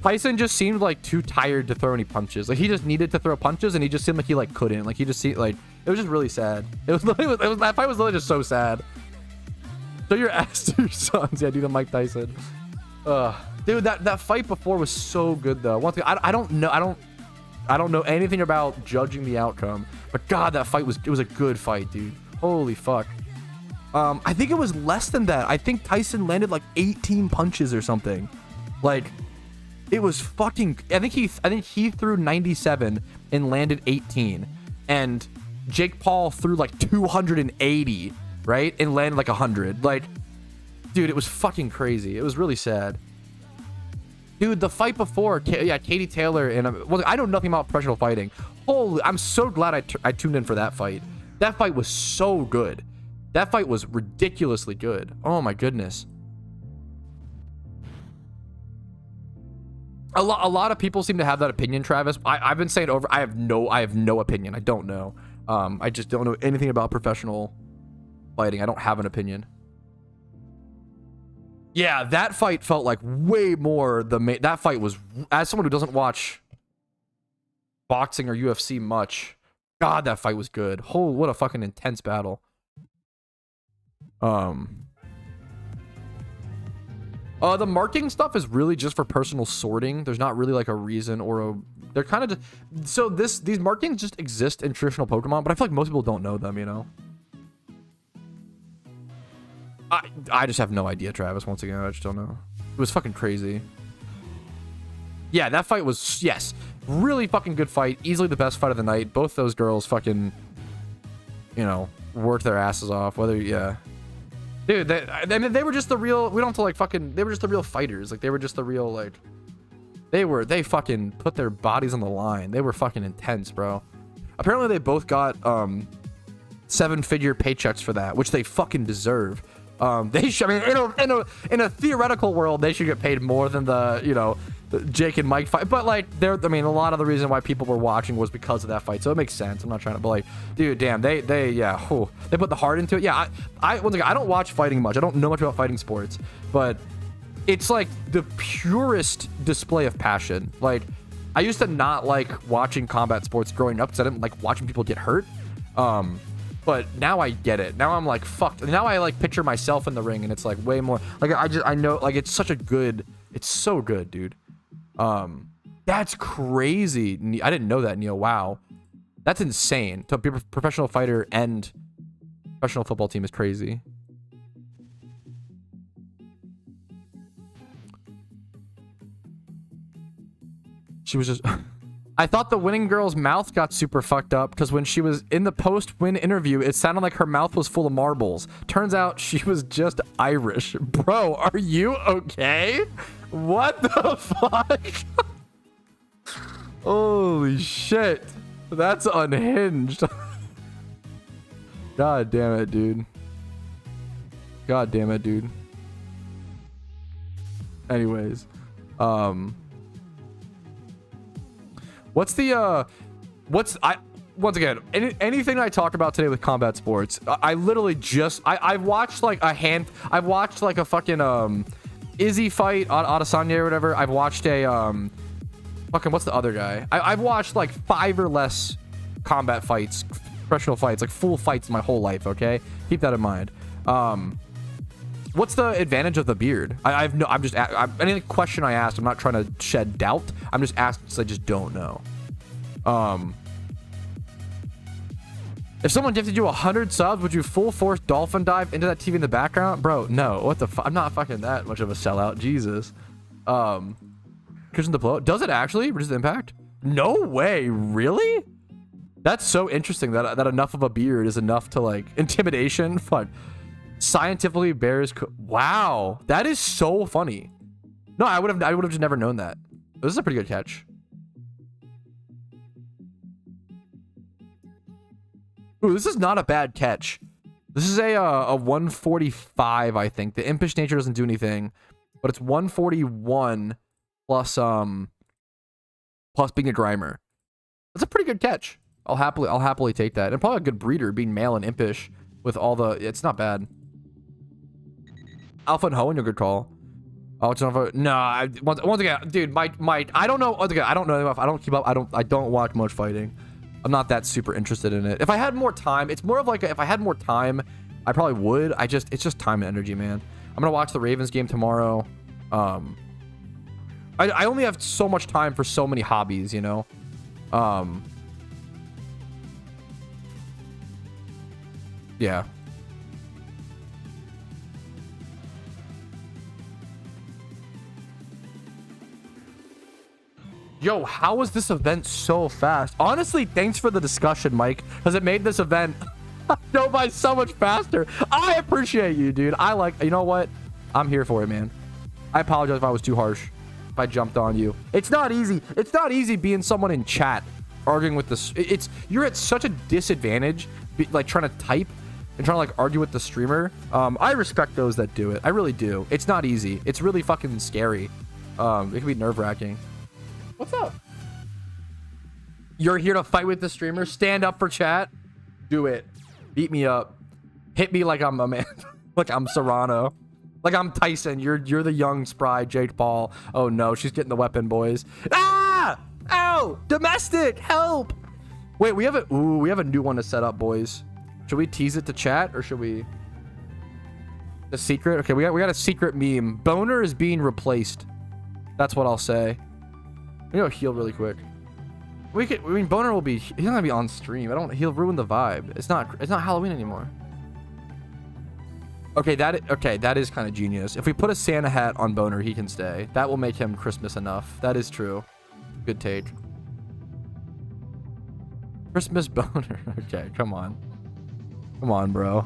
Tyson just seemed like too tired to throw any punches. Like, he just needed to throw punches, and he just seemed like he, like, couldn't. Like, he just seemed like it was just really sad. That fight was literally just so sad. Show your ass to your sons. Yeah, do the Mike Tyson. Dude, that fight before was so good though. Once again, I don't know anything about judging the outcome, but God, that fight was a good fight, dude. Holy fuck. I think it was less than that. I think Tyson landed like 18 punches or something. Like, it was fucking. I think he threw 97 and landed 18, and Jake Paul threw like 280, right, and landed like 100. Like, dude, it was fucking crazy. It was really sad. Dude, the fight before, yeah, Katie Taylor and well, I know nothing about professional fighting. Holy, I'm so glad I tuned in for that fight. That fight was so good. That fight was ridiculously good. Oh my goodness. A lot of people seem to have that opinion, Travis. I've been saying over. I have no opinion. I don't know. I just don't know anything about professional fighting. I don't have an opinion. Yeah, that fight felt like way more that fight was, as someone who doesn't watch boxing or UFC much, God, that fight was good. Oh, what a fucking intense battle. The marking stuff is really just for personal sorting. There's not really like a reason or a... They're kind of just... So these markings just exist in traditional Pokemon, but I feel like most people don't know them, you know? I just have no idea, Travis. Once again, I just don't know. It was fucking crazy. Yeah, that fight was... Yes. Really fucking good fight. Easily the best fight of the night. Both those girls fucking... You know, worked their asses off. Whether... Yeah. Dude, I mean, they were just the real... We don't have to, like, fucking... They were just the real fighters. Like, they were just the real, like... They fucking put their bodies on the line. They were fucking intense, bro. Apparently, they both got, 7-figure paychecks for that, which they fucking deserve. They should... I mean, in a theoretical world, they should get paid more than the, you know... Jake and Mike fight, but like I mean, a lot of the reason why people were watching was because of that fight, so it makes sense. I'm not trying to, but like, dude, damn, they put the heart into it. Yeah, I once again, I don't watch fighting much. I don't know much about fighting sports, but it's like the purest display of passion. Like, I used to not like watching combat sports growing up because I didn't like watching people get hurt. But now I get it. Now I'm like, fuck. Now I like picture myself in the ring, and it's like way more like I know, like, it's such a good, it's so good, dude. That's crazy. I didn't know that, Neil. Wow, that's insane. To be a professional fighter and professional football team is crazy. She was just... I thought the winning girl's mouth got super fucked up because when she was in the post-win interview, it sounded like her mouth was full of marbles. Turns out she was just Irish. Bro, are you okay? What the fuck? Holy shit. That's unhinged. God damn it, dude. God damn it, dude. Anyways. Once again, anything I talk about today with combat sports, I literally just, I've watched like I've watched like a fucking, Izzy fight on Adesanya or whatever. I've watched a, fucking, what's the other guy? I've watched like 5 or less combat fights, professional fights, like full fights my whole life, okay? Keep that in mind. What's the advantage of the beard? Any question I asked, I'm not trying to shed doubt. I'm just asking because I just don't know. If someone gifted you 100 subs, would you full force dolphin dive into that TV in the background? Bro, no. What the fuck? I'm not fucking that much of a sellout. Jesus. Cushion the blow. Does it actually reduce the impact? No way. Really? That's so interesting that enough of a beard is enough to like intimidation. Fuck. Scientifically, bears. Wow, that is so funny. No, I would have just never known that. This is a pretty good catch. Ooh, this is not a bad catch. This is a 145, I think. The impish nature doesn't do anything, but it's 141 plus plus being a Grimer. That's a pretty good catch. I'll happily take that. And probably a good breeder being male and impish with all the. It's not bad. Alpha and Hoenn, a good call. Oh, it's not. No, once again, dude, my I don't know. Once again, I don't know enough. I don't keep up. I don't watch much fighting. I'm not that super interested in it. If I had more time, it's more of like if I had more time, I probably would. It's just time and energy, man. I'm gonna watch the Ravens game tomorrow. I only have so much time for so many hobbies, you know. Yeah. Yo, how was this event so fast? Honestly, thanks for the discussion, Mike, because it made this event go by so much faster. I appreciate you, dude. You know what? I'm here for it, man. I apologize if I was too harsh, if I jumped on you. It's not easy. It's not easy being someone in chat, arguing with this. You're at such a disadvantage, like trying to type and trying to like argue with the streamer. I respect those that do it. I really do. It's not easy. It's really fucking scary. It can be nerve-wracking. What's up? You're here to fight with the streamer? Stand up for chat? Do it. Beat me up. Hit me like I'm a man. Like I'm Serrano. Like I'm Tyson. You're the young, spry Jake Paul. Oh no, she's getting the weapon, boys. Ah! Ow! Domestic! Help! Wait, we have a new one to set up, boys. Should we tease it to chat or should we? The secret? Okay, we got a secret meme. Boner is being replaced. That's what I'll say. We go heal really quick. I mean, Boner will be. He's not gonna be on stream. He'll ruin the vibe. It's not Halloween anymore. Okay, that is kind of genius. If we put a Santa hat on Boner, he can stay. That will make him Christmas enough. That is true. Good take. Christmas Boner. Okay, come on. Come on, bro.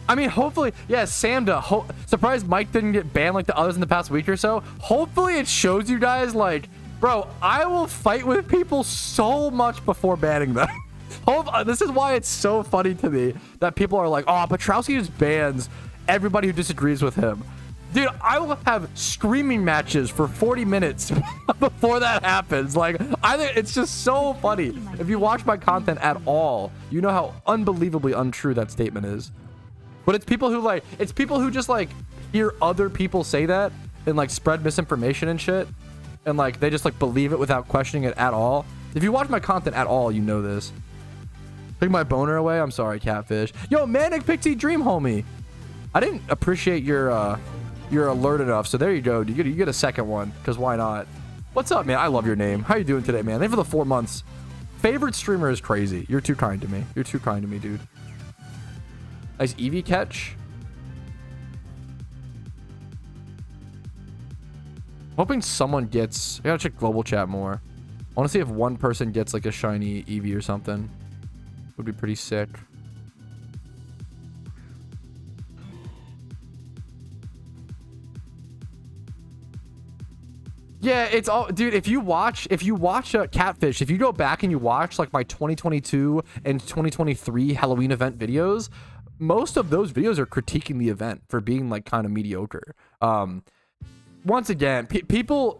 I mean, hopefully, yeah, Samda. Surprised Mike didn't get banned like the others in the past week or so. Hopefully it shows you guys, like, bro, I will fight with people so much before banning them. This is why it's so funny to me that people are like, oh, Patrouski just bans everybody who disagrees with him. Dude, I will have screaming matches for 40 minutes before that happens. Like, I think it's just so funny. If you watch my content at all, you know how unbelievably untrue that statement is. But it's people who just like hear other people say that and like spread misinformation and shit. And like, they just like believe it without questioning it at all. If you watch my content at all, you know this. Take my Boner away. I'm sorry, Catfish. Yo, Manic Pixie Dream homie. I didn't appreciate your alert enough, so there you go. You get a second one, because why not? What's up, man? I love your name. How you doing today, man? Thank you for the 4 months. Favorite streamer is crazy. You're too kind to me. You're too kind to me, dude. Nice Eevee catch. Hoping someone gets... I gotta check global chat more. I want to see if one person gets like a shiny Eevee or something. Would be pretty sick. Yeah, it's all, dude. If you watch Catfish, if you go back and you watch like my 2022 and 2023 Halloween event videos, most of those videos are critiquing the event for being like kind of mediocre. Once again,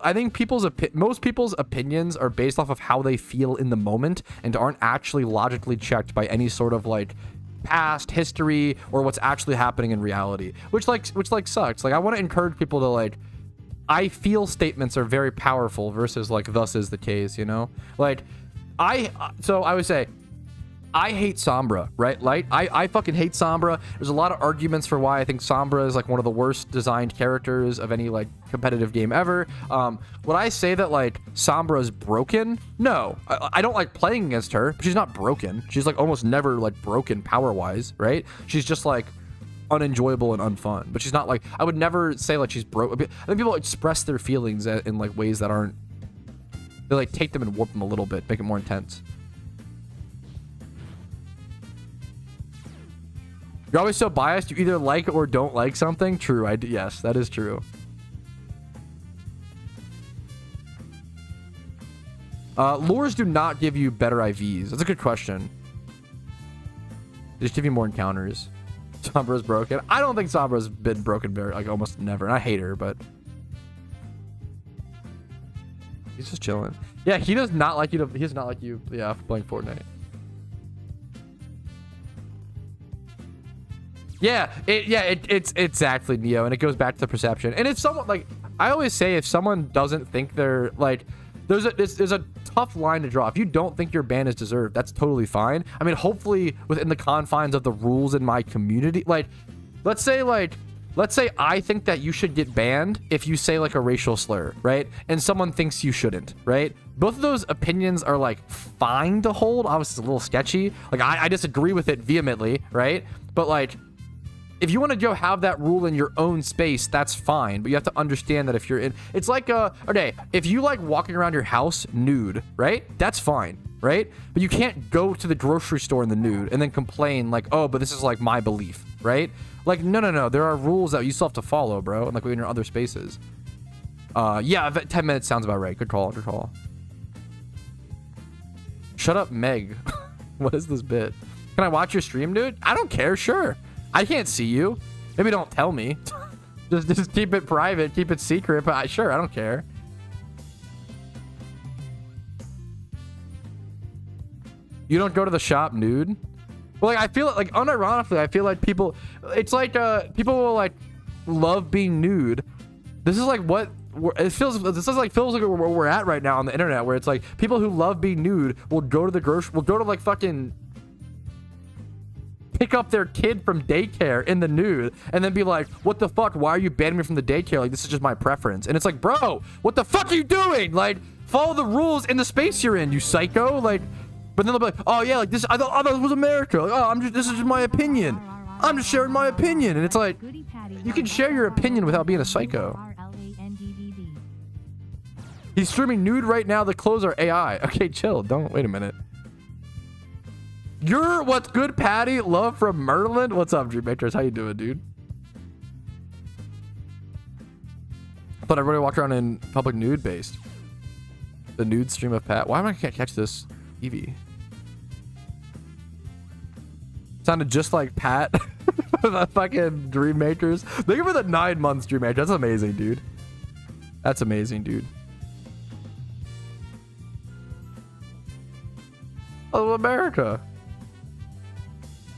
I think most people's opinions are based off of how they feel in the moment and aren't actually logically checked by any sort of like past history or what's actually happening in reality, which sucks. Like, I want to encourage people to like, I feel statements are very powerful versus like, thus is the case, you know? Like, so I would say, I hate Sombra, right? Like, I fucking hate Sombra. There's a lot of arguments for why I think Sombra is like one of the worst designed characters of any like competitive game ever. Would I say that like Sombra is broken? No, I don't like playing against her, but she's not broken. She's like almost never like broken power wise, right? She's just like unenjoyable and unfun, but she's not like, I would never say like she's broke. I think people express their feelings in like ways that aren't, they like take them and warp them a little bit, make it more intense. You're always so biased. You either like or don't like something. True. Yes, that is true. Lures do not give you better IVs. That's a good question. They just give you more encounters. Sombra's broken. I don't think Sombra's been broken very, like, almost never. And I hate her, but he's just chilling. Yeah, he does not like you. He does not like you. Yeah, playing Fortnite. Yeah, it's exactly Neo, and it goes back to the perception. And it's somewhat like, I always say, if someone doesn't think they're like, there's a tough line to draw. If you don't think your ban is deserved, that's totally fine. I mean, hopefully within the confines of the rules in my community, like, let's say I think that you should get banned if you say like a racial slur, right? And someone thinks you shouldn't, right? Both of those opinions are like fine to hold. Obviously, it's a little sketchy. Like, I disagree with it vehemently, right? But like, if you want to go have that rule in your own space, that's fine. But you have to understand that if you're in, it's like, okay, if you like walking around your house nude, right? That's fine, right? But you can't go to the grocery store in the nude and then complain like, oh, but this is like my belief, right? Like, no. There are rules that you still have to follow, bro. And like in your other spaces. Yeah, 10 minutes sounds about right. Good call, good call. Shut up, Meg. What is this bit? Can I watch your stream, dude? I don't care, sure. I can't see you. Maybe don't tell me. just keep it private, keep it secret, but sure, I don't care. You don't go to the shop nude? Well, like, I feel like unironically, I feel like people, it's like, people will like love being nude. This is like what it feels. This is like feels like where we're at right now on the internet, where it's like people who love being nude will go to the will go to like fucking pick up their kid from daycare in the nude and then be like, what the fuck? Why are you banning me from the daycare? Like, this is just my preference. And it's like, bro, what the fuck are you doing? Like, follow the rules in the space you're in, you psycho. Like, but then they'll be like, oh yeah, like this, I thought it was America. Like, oh, this is just my opinion. I'm just sharing my opinion. And it's like, you can share your opinion without being a psycho. He's streaming nude right now. The clothes are AI. Okay, chill. Don't, wait a minute. You're what's good, Patty? Love from Merlin. What's up, Dream Makers? How you doing, dude? I thought everybody walked around in public nude based. The nude stream of Pat. Why am I can't catch this Eevee? Sounded just like Pat. The fucking Dream Makers. Thank you for the 9 months, Dream Makers. That's amazing, dude. That's amazing, dude. Oh, America.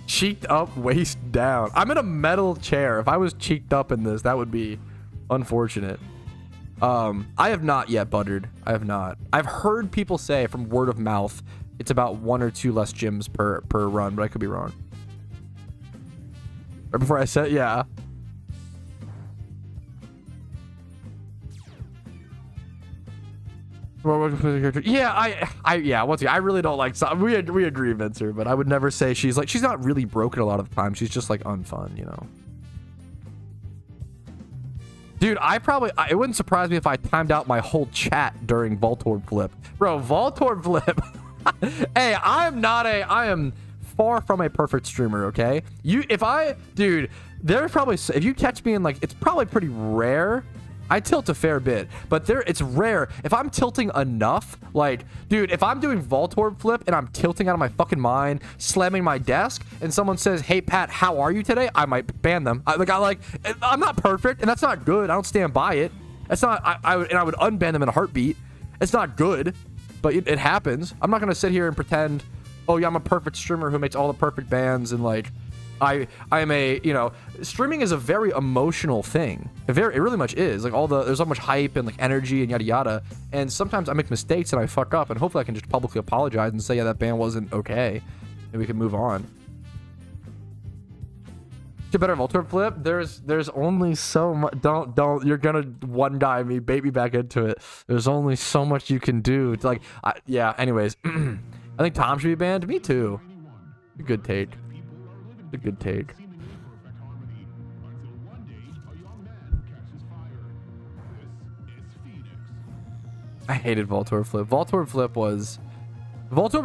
Cheeked up, waist down. I'm in a metal chair. If I was cheeked up in this, that would be unfortunate. I have not yet buttered. I have not. I've heard people say from word of mouth it's about 1 or 2 less gyms per run, but I could be wrong. Right before I said, yeah. Yeah, yeah. Once again, I really don't like. We agree, Vincer, but I would never say she's not really broken a lot of the time. She's just like unfun, you know. Dude, it wouldn't surprise me if I timed out my whole chat during Voltorb Flip, bro. Voltorb Flip. Hey, I am far from a perfect streamer. Okay, dude, there's probably if you catch me in like, it's probably pretty rare. I tilt a fair bit, but it's rare. If I'm tilting enough, like, dude, if I'm doing Voltorb Flip and I'm tilting out of my fucking mind, slamming my desk, and someone says, hey, Pat, how are you today? I might ban them. I'm not perfect, and that's not good. I don't stand by it. That's not, I would unban them in a heartbeat. It's not good, but it happens. I'm not going to sit here and pretend, oh, yeah, I'm a perfect streamer who makes all the perfect bans, and, like, I am a, you know, streaming is a very emotional thing. It really much is. Like, there's so much hype and like energy and yada yada. And sometimes I make mistakes and I fuck up, and hopefully I can just publicly apologize and say, yeah, that ban wasn't okay, and we can move on. To better Voltorb Flip, there's only so much. Don't you're gonna one die me, bait me back into it. There's only so much you can do. Like, yeah. Anyways, I think Tom should be banned. Me too. A good take. A good take. I hated Voltorb Flip. Voltorb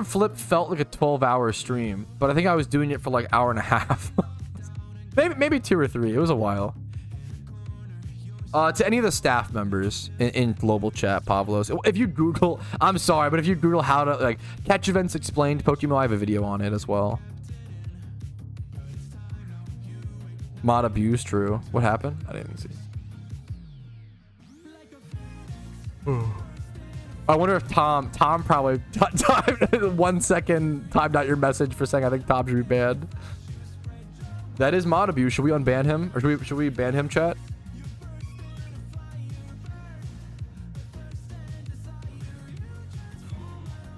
Flip felt like a 12-hour stream, but I think I was doing it for like an hour and a half. maybe 2 or 3. It was a while. To any of the staff members in global chat, Pavlos, if you Google, I'm sorry, but if you Google how to like catch events explained PokeMMO, I have a video on it as well. Mod abuse, true. What happened? I didn't see. I wonder if Tom probably timed 1 second timed out your message for saying I think Tom should be banned. That is mod abuse. Should we unban him, or should we ban him, chat?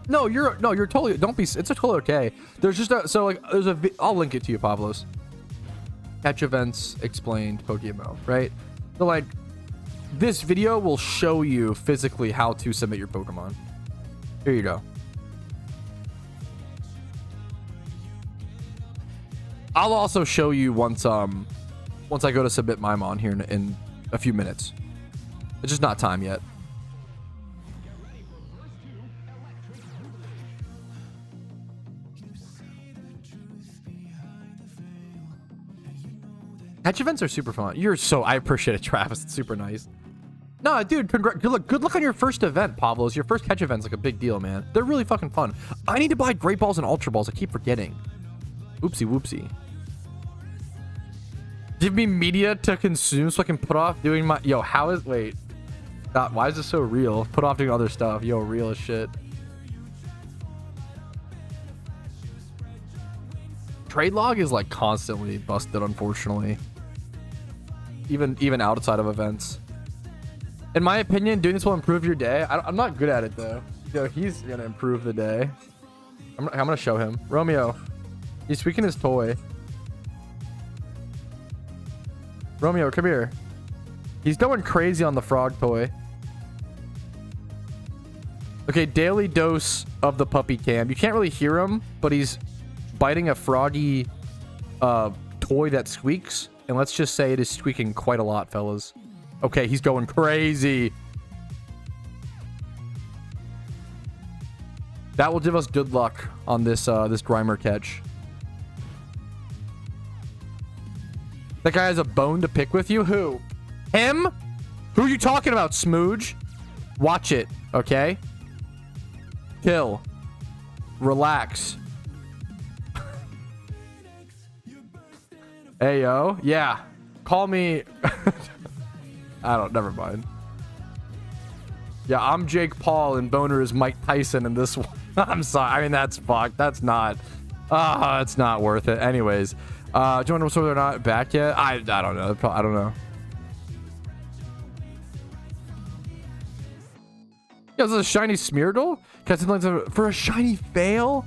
No, you're totally, don't be, it's totally okay. There's just I'll link it to you, Pavlos. Catch events explained PokeMMO, right? So like, this video will show you physically how to submit your Pokemon. Here you go. I'll also show you once I go to submit my Mon here in a few minutes. It's just not time yet. Catch events are super fun. I appreciate it, Travis. It's super nice. No, dude, good luck on your first event, Pavlos. Your first catch event's like a big deal, man. They're really fucking fun. I need to buy Great Balls and Ultra Balls. I keep forgetting. Oopsie whoopsie. Give me media to consume so I can put off doing my... Yo, wait. God, why is this so real? Put off doing other stuff. Yo, real as shit. Trade log is like constantly busted, unfortunately. even outside of events. In my opinion, doing this will improve your day. I'm not good at it though. Yo, he's gonna improve the day. I'm gonna show him. Romeo, he's tweaking his toy. Romeo, come here. He's going crazy on the frog toy. Okay, daily dose of the puppy cam. You can't really hear him, but he's biting a froggy toy that squeaks. And let's just say it is squeaking quite a lot, fellas. Okay, he's going crazy. That will give us good luck on this this Grimer catch. That guy has a bone to pick with you? Who? Him? Who are you talking about, Smooge? Watch it, okay? Chill. Relax. Hey, yo. Yeah. Call me... never mind. Yeah, I'm Jake Paul and Boner is Mike Tyson in this one. I'm sorry. I mean, that's fucked. That's not... it's not worth it. Anyways. Do you want to know whether they're not back yet? I don't know. I don't know. Yeah, this is a shiny Smeargle? For a shiny fail?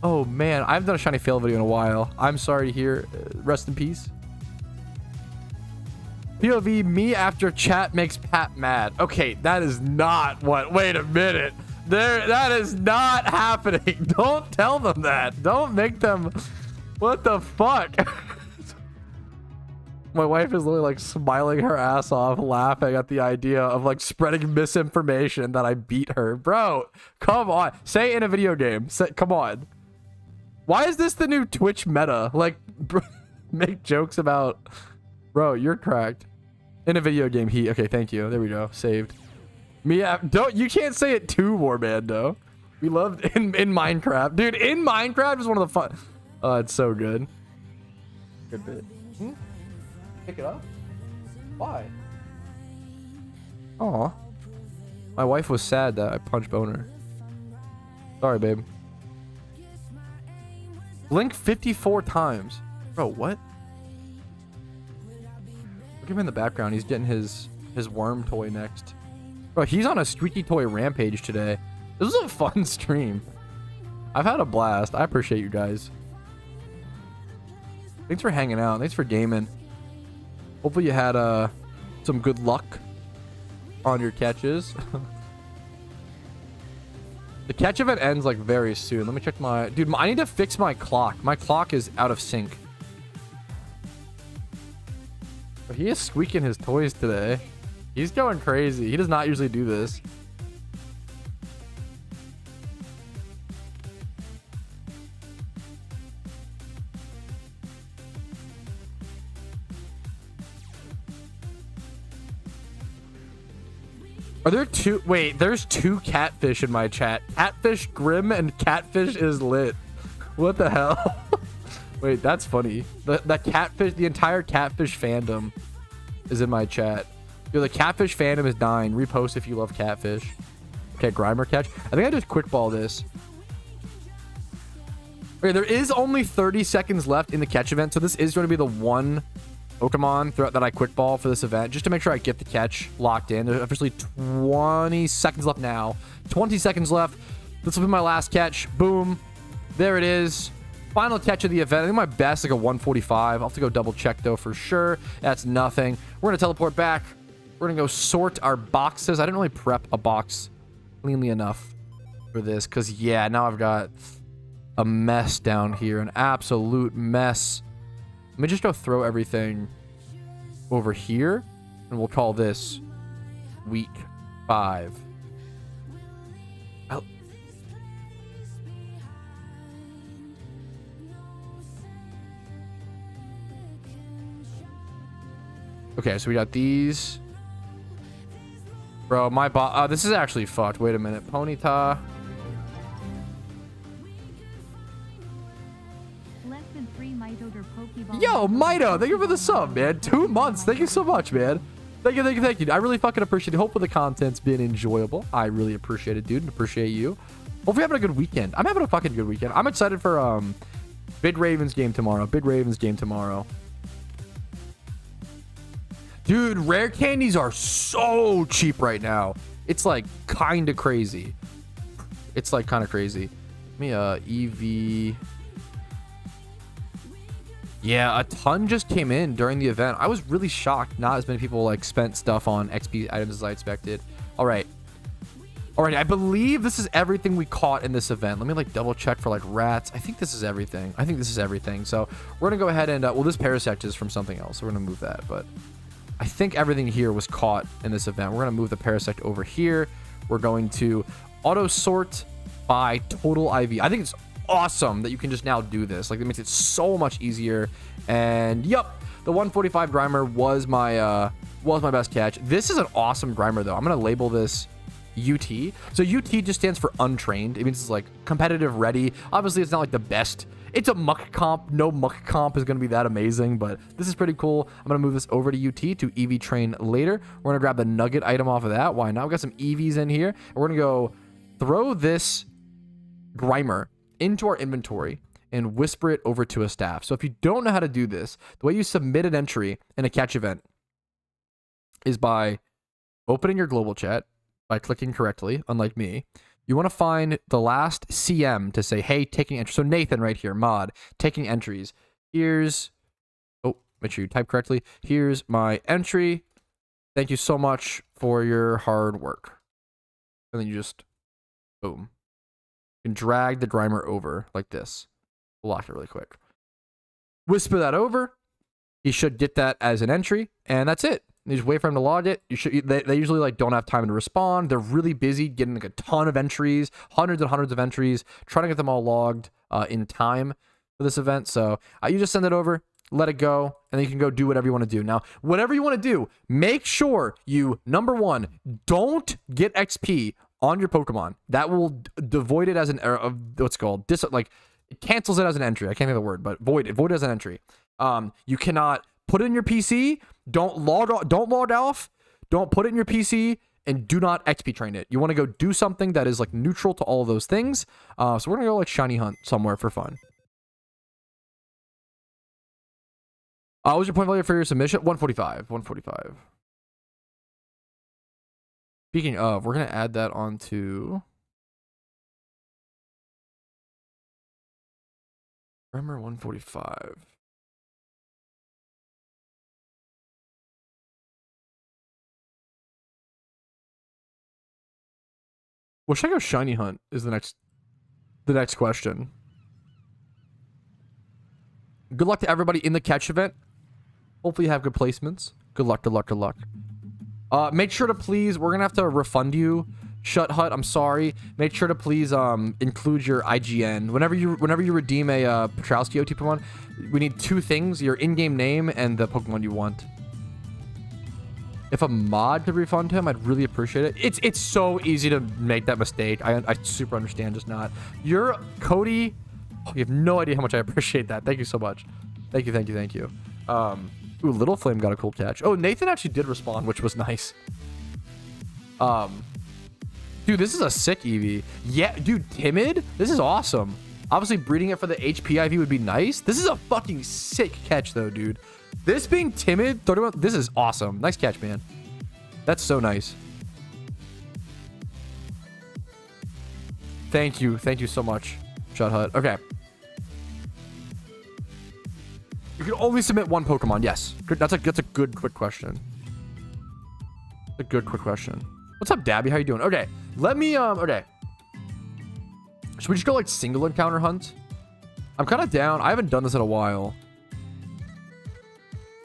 Oh, man. I haven't done a shiny fail video in a while. I'm sorry to hear. Rest in peace. POV, me after chat makes Pat mad. Okay, that is not what... Wait a minute. That is not happening. Don't tell them that. Don't make them... What the fuck? My wife is literally like smiling her ass off, laughing at the idea of like spreading misinformation that I beat her. Bro, come on. Say in a video game. Come on. Why is this the new Twitch meta? Like, make jokes about... Bro, you're cracked. In a video game, okay, thank you. There we go. Saved. You can't say it too, Warbando. We loved in Minecraft. Dude, in Minecraft is one of the fun... Oh, it's so good. Good bit. Pick it up? Why? Aw. My wife was sad that I punched Boner. Sorry, babe. Blink 54 times. Bro, what? Look at him in the background. He's getting his worm toy next. Bro, he's on a squeaky toy rampage today. This was a fun stream. I've had a blast. I appreciate you guys. Thanks for hanging out. Thanks for gaming. Hopefully you had some good luck on your catches. The catch event ends like very soon. Let me check my... Dude, I need to fix my clock. My clock is out of sync. But he is squeaking his toys today. He's going crazy. He does not usually do this. Are there two? Wait, there's two catfish in my chat. Catfish Grim and Catfish is lit. What the hell? Wait, that's funny. The catfish, the entire catfish fandom is in my chat. Yo, the catfish fandom is dying. Repost if you love catfish. Okay, Grimer catch. I think I just quick ball this. Okay, there is only 30 seconds left in the catch event, so this is going to be the one Pokemon throughout that I quick ball for this event, just to make sure I get the catch locked in. There's officially 20 seconds left now. 20 seconds left. This will be my last catch. Boom. There it is. Final catch of the event. I think my best like a 145. I'll have to go double check though for sure. That's nothing. We're going to teleport back. We're going to go sort our boxes. I didn't really prep a box cleanly enough for this because, yeah, now I've got a mess down here. An absolute mess. Let me just go throw everything over here, and we'll call this week 5. Okay, so we got these. Bro, my this is actually fucked. Wait a minute. Ponyta. Yo, Mito, thank you for the sub, man. 2 months. Thank you so much, man. Thank you, thank you, thank you. I really fucking appreciate it. Hopefully the content's been enjoyable. I really appreciate it, dude. Appreciate you. Hopefully you're having a good weekend. I'm having a fucking good weekend. I'm excited for Big Ravens game tomorrow. Big Ravens game tomorrow. Dude, rare candies are so cheap right now. It's like kind of crazy. It's like kind of crazy. Let me Eevee. Yeah, a ton just came in during the event. I was really shocked. Not as many people like spent stuff on XP items as I expected. All right. All right, I believe this is everything we caught in this event. Let me like double check for like rats. I think this is everything. I think this is everything. So we're gonna go ahead and well, this Parasect is from something else, so we're gonna move that. But I think everything here was caught in this event. We're gonna move the Parasect over here. We're going to auto sort by total IV. I think it's awesome that you can just now do this. Like, it makes it so much easier. And yep, the 145 Grimer was my best catch. This is an awesome Grimer though. I'm gonna label this UT. So UT just stands for untrained. It means it's like competitive ready. Obviously it's not like the best. It's a muck comp. No muck comp is going to be that amazing, but this is pretty cool. I'm going to move this over to UT to Eevee train later. We're going to grab the nugget item off of that. Why not? We got some Eevees in here. And we're going to go throw this Grimer into our inventory and whisper it over to a staff. So if you don't know how to do this, the way you submit an entry in a catch event is by opening your global chat, by clicking correctly, unlike me. You want to find the last CM to say, hey, taking entries. So Nathan right here, mod, taking entries. Here's, oh, make sure you type correctly. Here's my entry. Thank you so much for your hard work. And then you just, boom. You can drag the Grimer over like this. We'll lock it really quick. Whisper that over. He should get that as an entry, and that's it. You just wait for him to log it. They usually like don't have time to respond. They're really busy getting like a ton of entries, hundreds and hundreds of entries, trying to get them all logged in time for this event. So you just send it over, let it go, and then you can go do whatever you want to do. Now, whatever you want to do, make sure you, number one, don't get XP on your Pokemon. That will devoid it as an what's called it cancels it as an entry. I can't think of the word, but void it as an entry. You cannot put it in your PC. Don't log off. Don't put it in your PC, and do not XP train it. You want to go do something that is like neutral to all of those things. So we're gonna go like shiny hunt somewhere for fun. What was your point value for your submission? 145. 145. Speaking of, we're gonna add that onto. Remember 145. Well, should I go shiny hunt is the next question. Good luck to everybody in the catch event. Hopefully you have good placements. Good luck, good luck, good luck. Make sure to please, we're gonna have to refund you. Shut Hut, I'm sorry. Make sure to please include your IGN. Whenever you redeem a Patrouski OT Pokemon, we need two things: your in-game name and the Pokemon you want. If a mod could refund him, I'd really appreciate it. It's so easy to make that mistake. I super understand, just not. You're Cody. Oh, you have no idea how much I appreciate that. Thank you so much. Thank you, thank you, thank you. Ooh, Little Flame got a cool catch. Oh, Nathan actually did respond, which was nice. Dude, this is a sick Eevee. Yeah, dude, Timid? This is awesome. Obviously, breeding it for the HP IV would be nice. This is a fucking sick catch, though, dude. This being Timid, 31, this is awesome. Nice catch, man. That's so nice. Thank you. Thank you so much, Shut Hut. Okay. You can only submit one Pokemon. Yes. That's a good, quick question. A good, quick question. What's up, Dabby? How you doing? Okay. Let me, okay. Should we just go, like, single encounter hunt? I'm kind of down. I haven't done this in a while.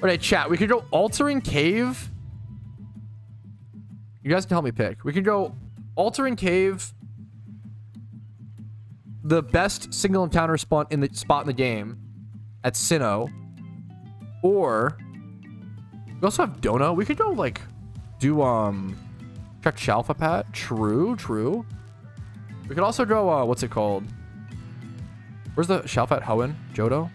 Okay, chat. We could go Altering Cave. You guys can help me pick. We could go Altering Cave. The best single encounter spot in the game at Sinnoh. Or we also have Dono. We could go like do check Chalfapat. True. We could also go what's it called? Where's the Chalfat Hoenn? Johto?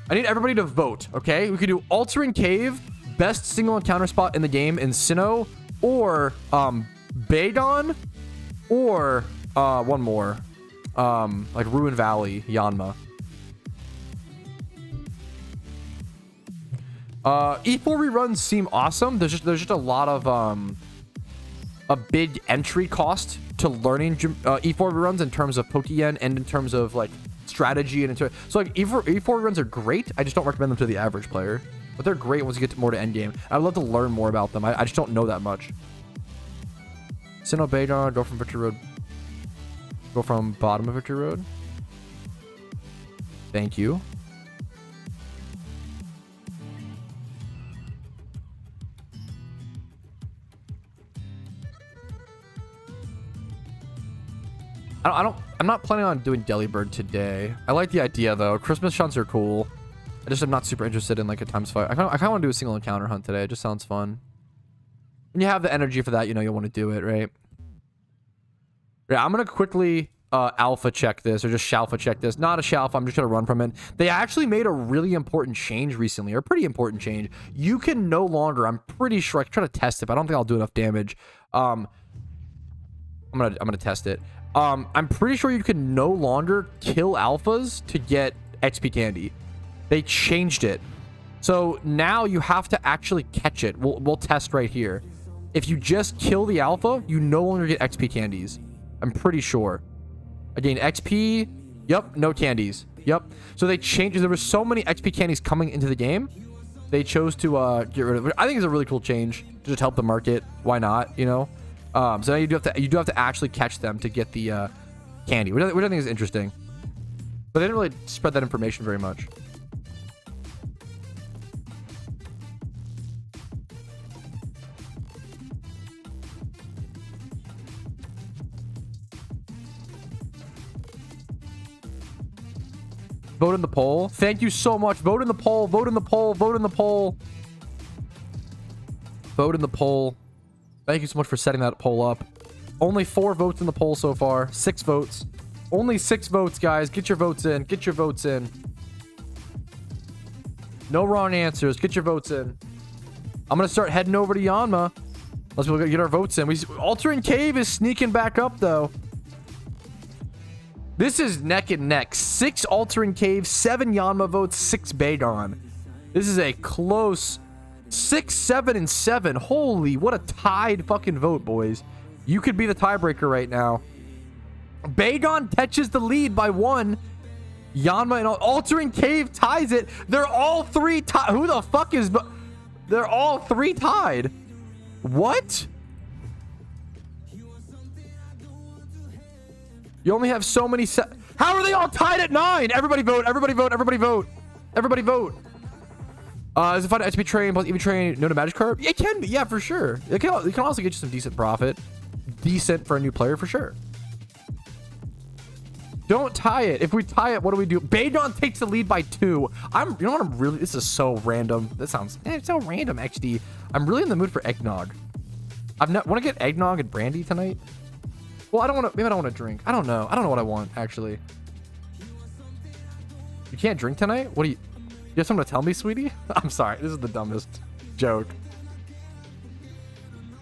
I need everybody to vote, okay? We could do Altering Cave, best single encounter spot in the game in Sinnoh, or Bagon, or one more. Like Ruin Valley, Yanma. E4 reruns seem awesome. There's just a lot of a big entry cost to learning E4 reruns in terms of Pokeyen and in terms of like strategy and so like E4 reruns are great. I just don't recommend them to the average player, but they're great once you get to more to end game. I'd love to learn more about them. I just don't know that much. Sinnoh Baydon, go from Victory Road. Go from bottom of Victory Road. Thank you. I'm not planning on doing Delibird today. I like the idea though. Christmas shunts are cool. I just am not super interested in like a times 5. I kind of want to do a single encounter hunt today. It just sounds fun. When you have the energy for that, you know you'll want to do it, right? Yeah, I'm gonna quickly alpha check this, or just shalfa check this. Not a shalfa, I'm just gonna run from it. They actually made a really important change recently, or a pretty important change. You can no longer, I'm pretty sure, I can try to test it, but I don't think I'll do enough damage. I'm gonna test it. I'm pretty sure you can no longer kill alphas to get XP candy. They changed it. So now you have to actually catch it. We'll test right here. If you just kill the alpha, you no longer get XP candies. I'm pretty sure. Again, XP. Yep, no candies. Yep. So they changed. There were so many XP candies coming into the game. They chose to get rid of it. I think it's a really cool change to just help the market. Why not? You know. So now you do have to actually catch them to get the candy, which I think is interesting. But they didn't really spread that information very much. Vote in the poll. Thank you so much. Vote in the poll. Vote in the poll. Vote in the poll. Vote in the poll. Thank you so much for setting that poll up. Only 4 votes in the poll so far. 6 votes. Only 6 votes, guys. Get your votes in. Get your votes in. No wrong answers. Get your votes in. I'm going to start heading over to Yanma. Let's get our votes in. Altering Cave is sneaking back up, though. This is neck and neck. 6 Altering Cave, 7 Yanma votes, 6 Bagon. This is a close 6, 7, and 7. Holy, what a tied fucking vote, boys. You could be the tiebreaker right now. Bagon catches the lead by 1. Yanma and Altering Cave ties it. They're all 3 tied. Who the fuck is... They're all 3 tied. What? You only have so many How are they all tied at 9? Everybody vote. Everybody vote. Everybody vote. Everybody vote. Is it fun to XP train plus Eevee train? No to Magic Carp? It can be. Yeah, for sure. It can also get you some decent profit. Decent for a new player, for sure. Don't tie it. If we tie it, what do we do? Baydon takes the lead by 2. You know what I'm really... This is so random. This sounds... It's so random, XD. I'm really in the mood for eggnog. Want to get eggnog and brandy tonight? Well, I don't want to... Maybe I don't want to drink. I don't know. I don't know what I want, actually. You can't drink tonight? What do you... You have something to tell me, sweetie? I'm sorry. This is the dumbest joke.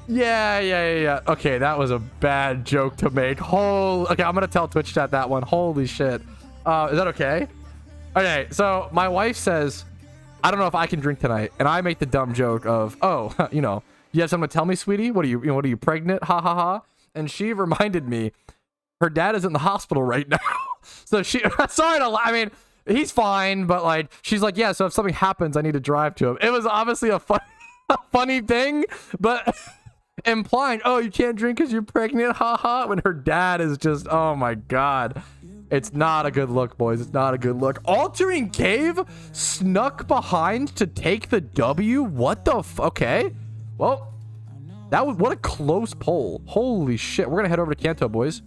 Yeah. Okay, that was a bad joke to make. Okay, I'm going to tell Twitch chat that one. Holy shit. Is that okay? Okay, so my wife says, I don't know if I can drink tonight. And I make the dumb joke of, oh, you know, you have something to tell me, sweetie? What are you pregnant? Ha ha ha. And she reminded me, her dad is in the hospital right now. So she, sorry to lie. I mean, he's fine, but like, she's like, yeah, so if something happens, I need to drive to him. It was obviously a funny thing, but implying, oh, you can't drink because you're pregnant, haha, when her dad is just, oh my god. It's not a good look, boys. It's not a good look. Altering Cave snuck behind to take the W. What the okay. Well, that was, what a close poll. Holy shit. We're gonna head over to Kanto, boys.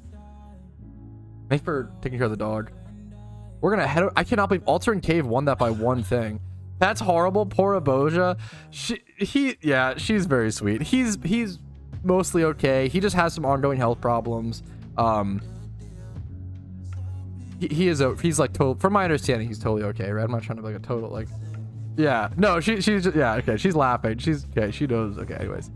Thanks for taking care of the dog. We're gonna head over. I cannot believe Altering Cave won that by 1 thing. That's horrible. Poor Aboja. Yeah, she's very sweet. He's mostly okay. He just has some ongoing health problems. He's like total, from my understanding, he's totally okay, right? I'm not trying to be like a total like, yeah, no, she's just, yeah, okay, she's laughing, she's okay, she knows, okay, anyways.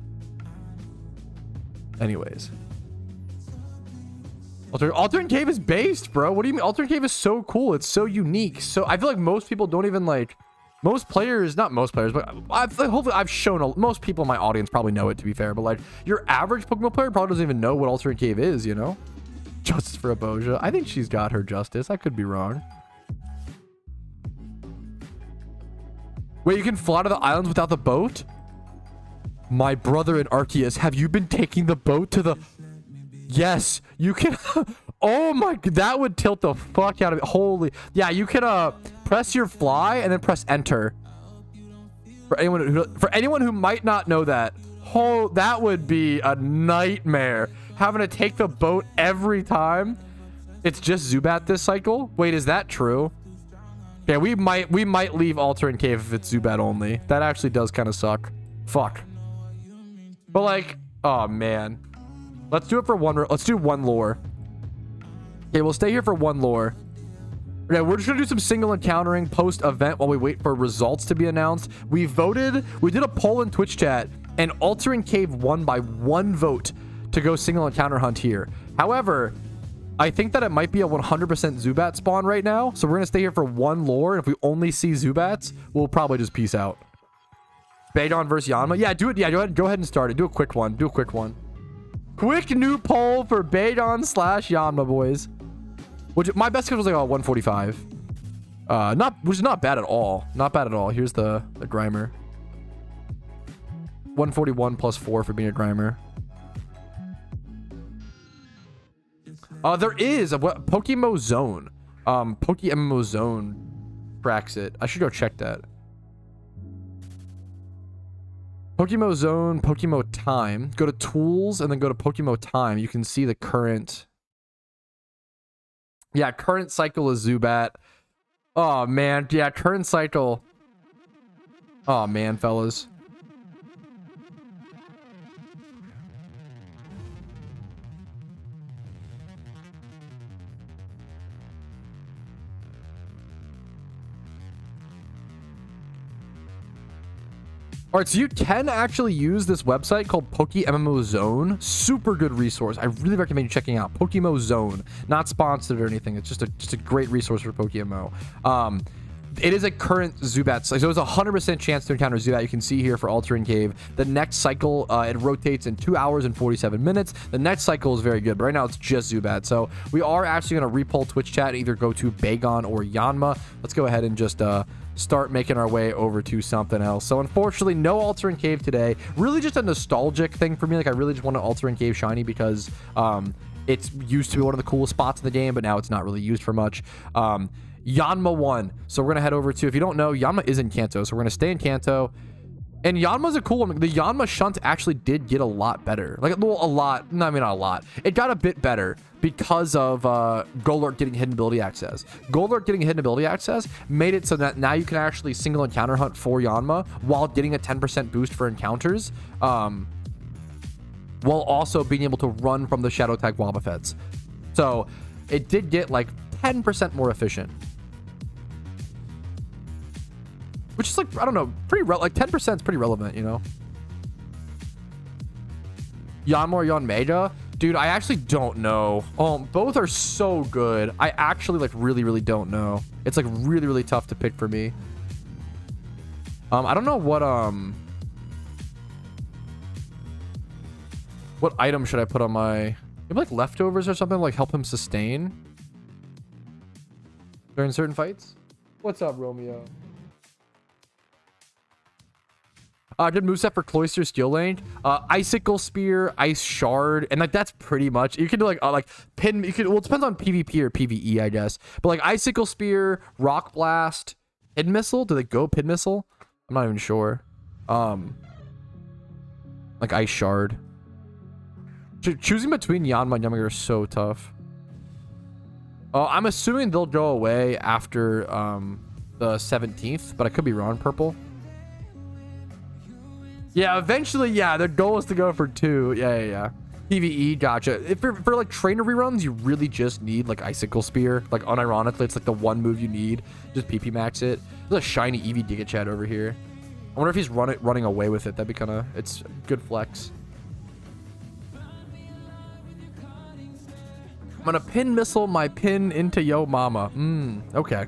Altering Cave is based, bro. What do you mean? Altering Cave is so cool. It's so unique. So I feel like most people don't even like Most players, not most players, but hopefully I've shown most people in my audience probably know it, to be fair, but like your average PokeMMO player probably doesn't even know what alternate cave is, you know? Justice for Aboja. I think she's got her justice. I could be wrong. Wait, you can fly to the islands without the boat? My brother in Arceus, have you been taking the boat to the... Yes, you can... Oh my... That would tilt the fuck out of it. Holy... Yeah, you can press your fly and then press enter. For anyone who might not know that, that would be a nightmare. Having to take the boat every time. It's just Zubat this cycle. Wait, is that true? Okay, we might leave alternate cave if it's Zubat only. That actually does kind of suck. Fuck. But like, oh man, let's do it for one. Let's do one lore. Okay, we'll stay here for one lore. Okay, we're just gonna do some single encountering post event while we wait for results to be announced. We voted. We did a poll in Twitch chat, and alternate cave won by 1 vote to go single encounter hunt here. However, I think that it might be a 100% Zubat spawn right now. So we're going to stay here for 1 lore. And if we only see Zubats, we'll probably just peace out. Bagon versus Yanma. Yeah, do it. Yeah, go ahead and start it. Do a quick one. Do a quick one. Quick new poll for Bagon / Yanma, boys. Which my best skill was like 145. Which is not bad at all. Not bad at all. Here's the Grimer. 141 plus 4 for being a Grimer. There is a PokeMMO Zone. PokeMMO Zone tracks it. I should go check that. PokeMMO Zone, PokeMMO Time. Go to Tools and then go to PokeMMO Time. You can see the current. Yeah, current cycle is Zubat. Oh man, yeah, current cycle. Oh man, fellas. All right, so you can actually use this website called PokeMMO Zone. Super good resource. I really recommend you checking out PokeMMO Zone. Not sponsored or anything. It's just a great resource for PokeMMO. It is a current Zubat, so it's a 100% chance to encounter Zubat. You can see here for Altering Cave. The next cycle, it rotates in 2 hours and 47 minutes. The next cycle is very good, but right now it's just Zubat. So we are actually going to repoll Twitch chat, either go to Bagon or Yanma. Let's go ahead and just start making our way over to something else. So unfortunately, no Altering Cave today. Really just a nostalgic thing for me. Like I really just want an Altering Cave shiny because it's used to be one of the coolest spots in the game, but now it's not really used for much. Yanma won. So we're going to head over to, if you don't know, Yanma is in Kanto. So we're going to stay in Kanto. And Yanma's a cool one. The Yanma shunt actually did get a lot better. Like, well, a lot. No, I mean, not a lot. It got a bit better because of Golurk getting hidden ability access. Golurk getting hidden ability access made it so that now you can actually single encounter hunt for Yanma while getting a 10% boost for encounters. While also being able to run from the Shadow Tag Wobbuffets. So it did get like 10% more efficient. Which is like, I don't know, pretty like 10% is pretty relevant, you know? Yanma or Yanmega? Dude, I actually don't know. Both are so good. I actually like really don't know. It's like really tough to pick for me. I don't know what item should I put on my, maybe like leftovers or something, like help him sustain during certain fights. What's up, Romeo? Good moveset for Cloyster skill lane. Icicle Spear, Ice Shard, and like that's pretty much. You can do like pin. You can. Well, it depends on PvP or PvE, I guess. But like Icicle Spear, Rock Blast, Pin Missile. Do they go Pin Missile? I'm not even sure. Like Ice Shard. Choosing between Yanma and Yanmega are so tough. I'm assuming they'll go away after the 17th, but I could be wrong. Purple. Yeah, eventually, yeah, their goal is to go for 2. Yeah. PvE, gotcha. If for like trainer reruns, you really just need like Icicle Spear. Like unironically, it's like the one move you need. Just PP max it. There's a shiny Eevee Giga Chad over here. I wonder if he's running away with it. That'd be kind of, it's good flex. I'm gonna pin missile my pin into yo mama. Okay.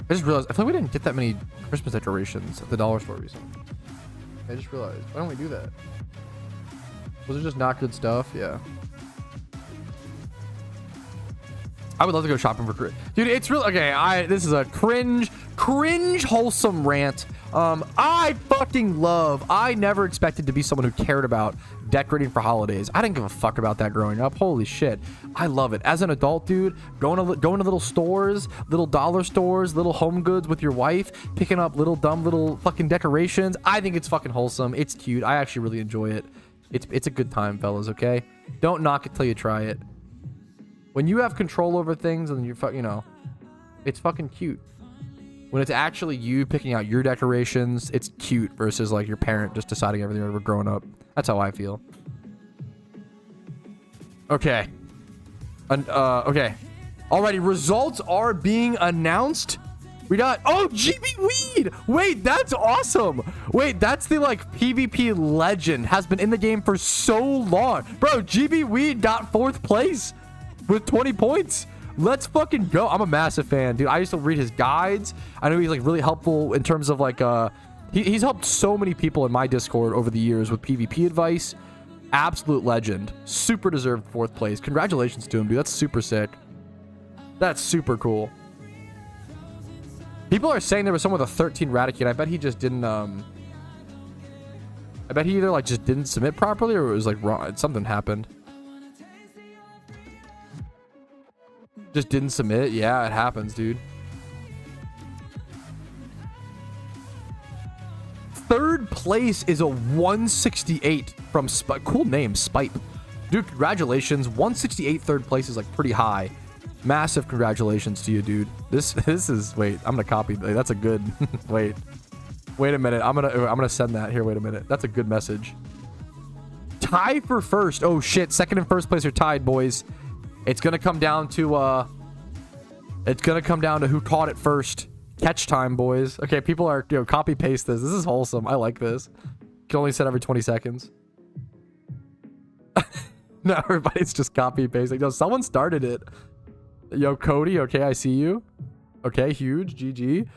I just realized I feel like we didn't get that many Christmas decorations at the dollar store recently. I just realized. Why don't we do that? Was it just not good stuff? Yeah. I would love to go shopping for dude. It's real. Okay, this is a cringe wholesome rant. I fucking love. I never expected to be someone who cared about decorating for holidays. I didn't give a fuck about that growing up. Holy shit, I love it. As an adult, dude, going to little stores, little dollar stores, little home goods with your wife, picking up little fucking decorations. I think it's fucking wholesome. It's cute. I actually really enjoy it. It's a good time, fellas. Okay, don't knock it till you try it. When you have control over things and it's fucking cute. When it's actually you picking out your decorations, it's cute versus like your parent just deciding everything over growing up. That's how I feel. Okay. Okay. Alrighty, results are being announced. We got, GB Weed. Wait, that's awesome. Wait, that's the like PvP legend. Has been in the game for so long. Bro, GB Weed got 4th place with 20 points. Let's fucking go. I'm a massive fan, dude. I used to read his guides. I know he's like really helpful in terms of like he's helped so many people in my Discord over the years with PvP advice. Absolute legend. Super deserved 4th place. Congratulations to him, dude. That's super sick. That's super cool. People are saying there was someone with a 13 Raticate. I bet he just didn't I bet he either like just didn't submit properly or it was like wrong. Something happened. Just didn't submit. Yeah, it happens, dude. 3rd place is a 168 from cool name, Spipe. Dude, congratulations. 168 3rd place is like pretty high. Massive congratulations to you, dude. This is wait, I'm gonna copy. That's a good wait a minute. I'm gonna send that here. Wait a minute. That's a good message. Tie for 1st. Oh shit, 2nd and 1st place are tied, boys. It's gonna come down to who caught it first. Catch time, boys. Okay, people are copy paste this. This is wholesome. I like this. Can only send every 20 seconds. No, everybody's just copy pasting. No, someone started it. Yo, Cody. Okay, I see you. Okay, huge. GG.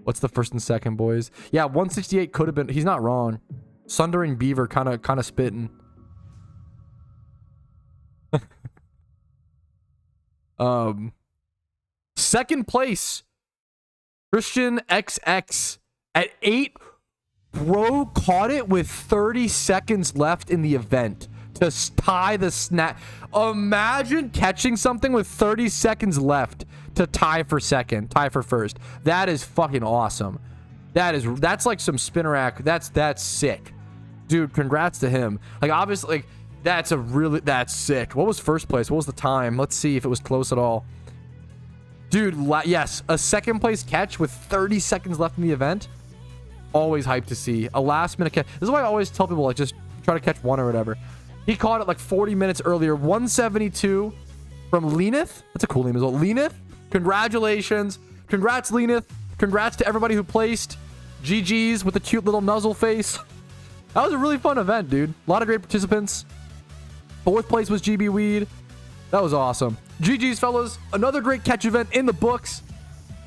What's the 1st and 2nd, boys? Yeah, 168 could have been. He's not wrong. Sundering Beaver kind of spitting. 2nd place, Christian XX at 8. Bro caught it with 30 seconds left in the event to tie the snap. Imagine catching something with 30 seconds left to tie for 1st. That is fucking awesome. That's like some spin rack. That's sick, dude. Congrats to him. Like obviously, like that's sick. What was 1st place? What was the time? Let's see if it was close at all. Dude, yes, a 2nd place catch with 30 seconds left in the event. Always hyped to see a last minute catch. This is why I always tell people like just try to catch one or whatever. He caught it like 40 minutes earlier. 172 from Lenith. That's a cool name as well. Lenith, congratulations. Congrats, Lenith. Congrats to everybody who placed. GG's with the cute little nuzzle face. That was a really fun event, dude. A lot of great participants. 4th place was GB Weed. That was awesome. GG's, fellas. Another great catch event in the books.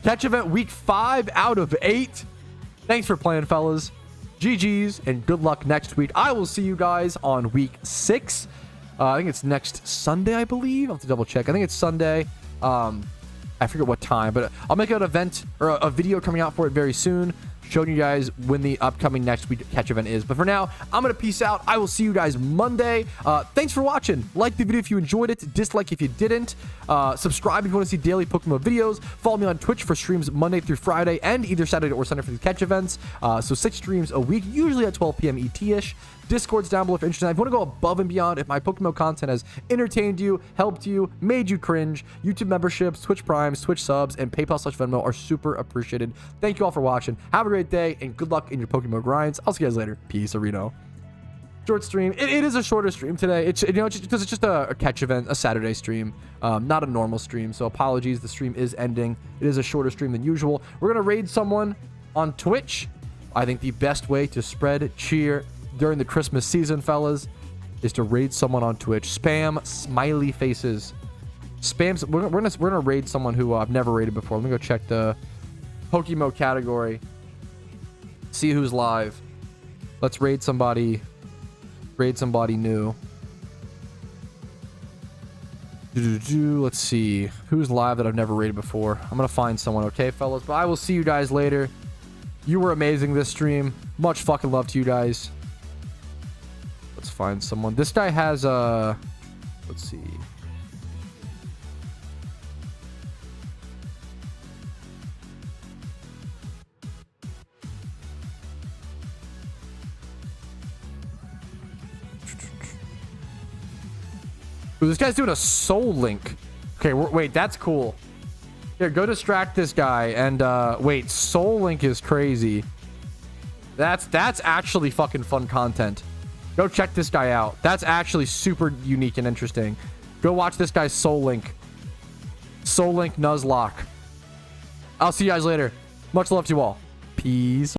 Catch event week 5 out of 8. Thanks for playing, fellas. GG's and good luck next week. I will see you guys on week 6. I think it's next Sunday, I believe. I'll have to double check. I think it's Sunday. I forget what time, but I'll make an event or a video coming out for it very soon, showing you guys when the upcoming next week catch event is. But for now, I'm gonna peace out. I will see you guys Monday. Thanks for watching. Like the video if you enjoyed it, dislike if you didn't. Subscribe if you want to see daily Pokemon videos. Follow me on Twitch for streams Monday through Friday and either Saturday or Sunday for the catch events. So 6 streams a week, usually at 12 p.m. ET-ish. Discord's down below if you're interested. If you want to go above and beyond, if my PokeMMO content has entertained you, helped you, made you cringe, YouTube memberships, Twitch Primes, Twitch subs, and PayPal/Venmo are super appreciated. Thank you all for watching. Have a great day, and good luck in your PokeMMO grinds. I'll see you guys later. Peace, Areno. Short stream. It is a shorter stream today. It's because it's just a catch event, a Saturday stream, not a normal stream. So apologies, the stream is ending. It is a shorter stream than usual. We're gonna raid someone on Twitch. I think the best way to spread cheer during the Christmas season, fellas, is to raid someone on Twitch. Spam smiley faces. Spams. We're gonna raid someone who I've never raided before. Let me go check the PokeMMO category. See who's live. Let's raid somebody. Raid somebody new. Let's see who's live that I've never raided before. I'm gonna find someone, okay, fellas? But I will see you guys later. You were amazing this stream. Much fucking love to you guys. Let's find someone. This guy has let's see. Ooh, this guy's doing a soul link. Okay, wait, that's cool. Here, go distract this guy. And wait, soul link is crazy. That's actually fucking fun content. Go check this guy out. That's actually super unique and interesting. Go watch this guy's soul link. Soul link Nuzlocke. I'll see you guys later. Much love to you all. Peace.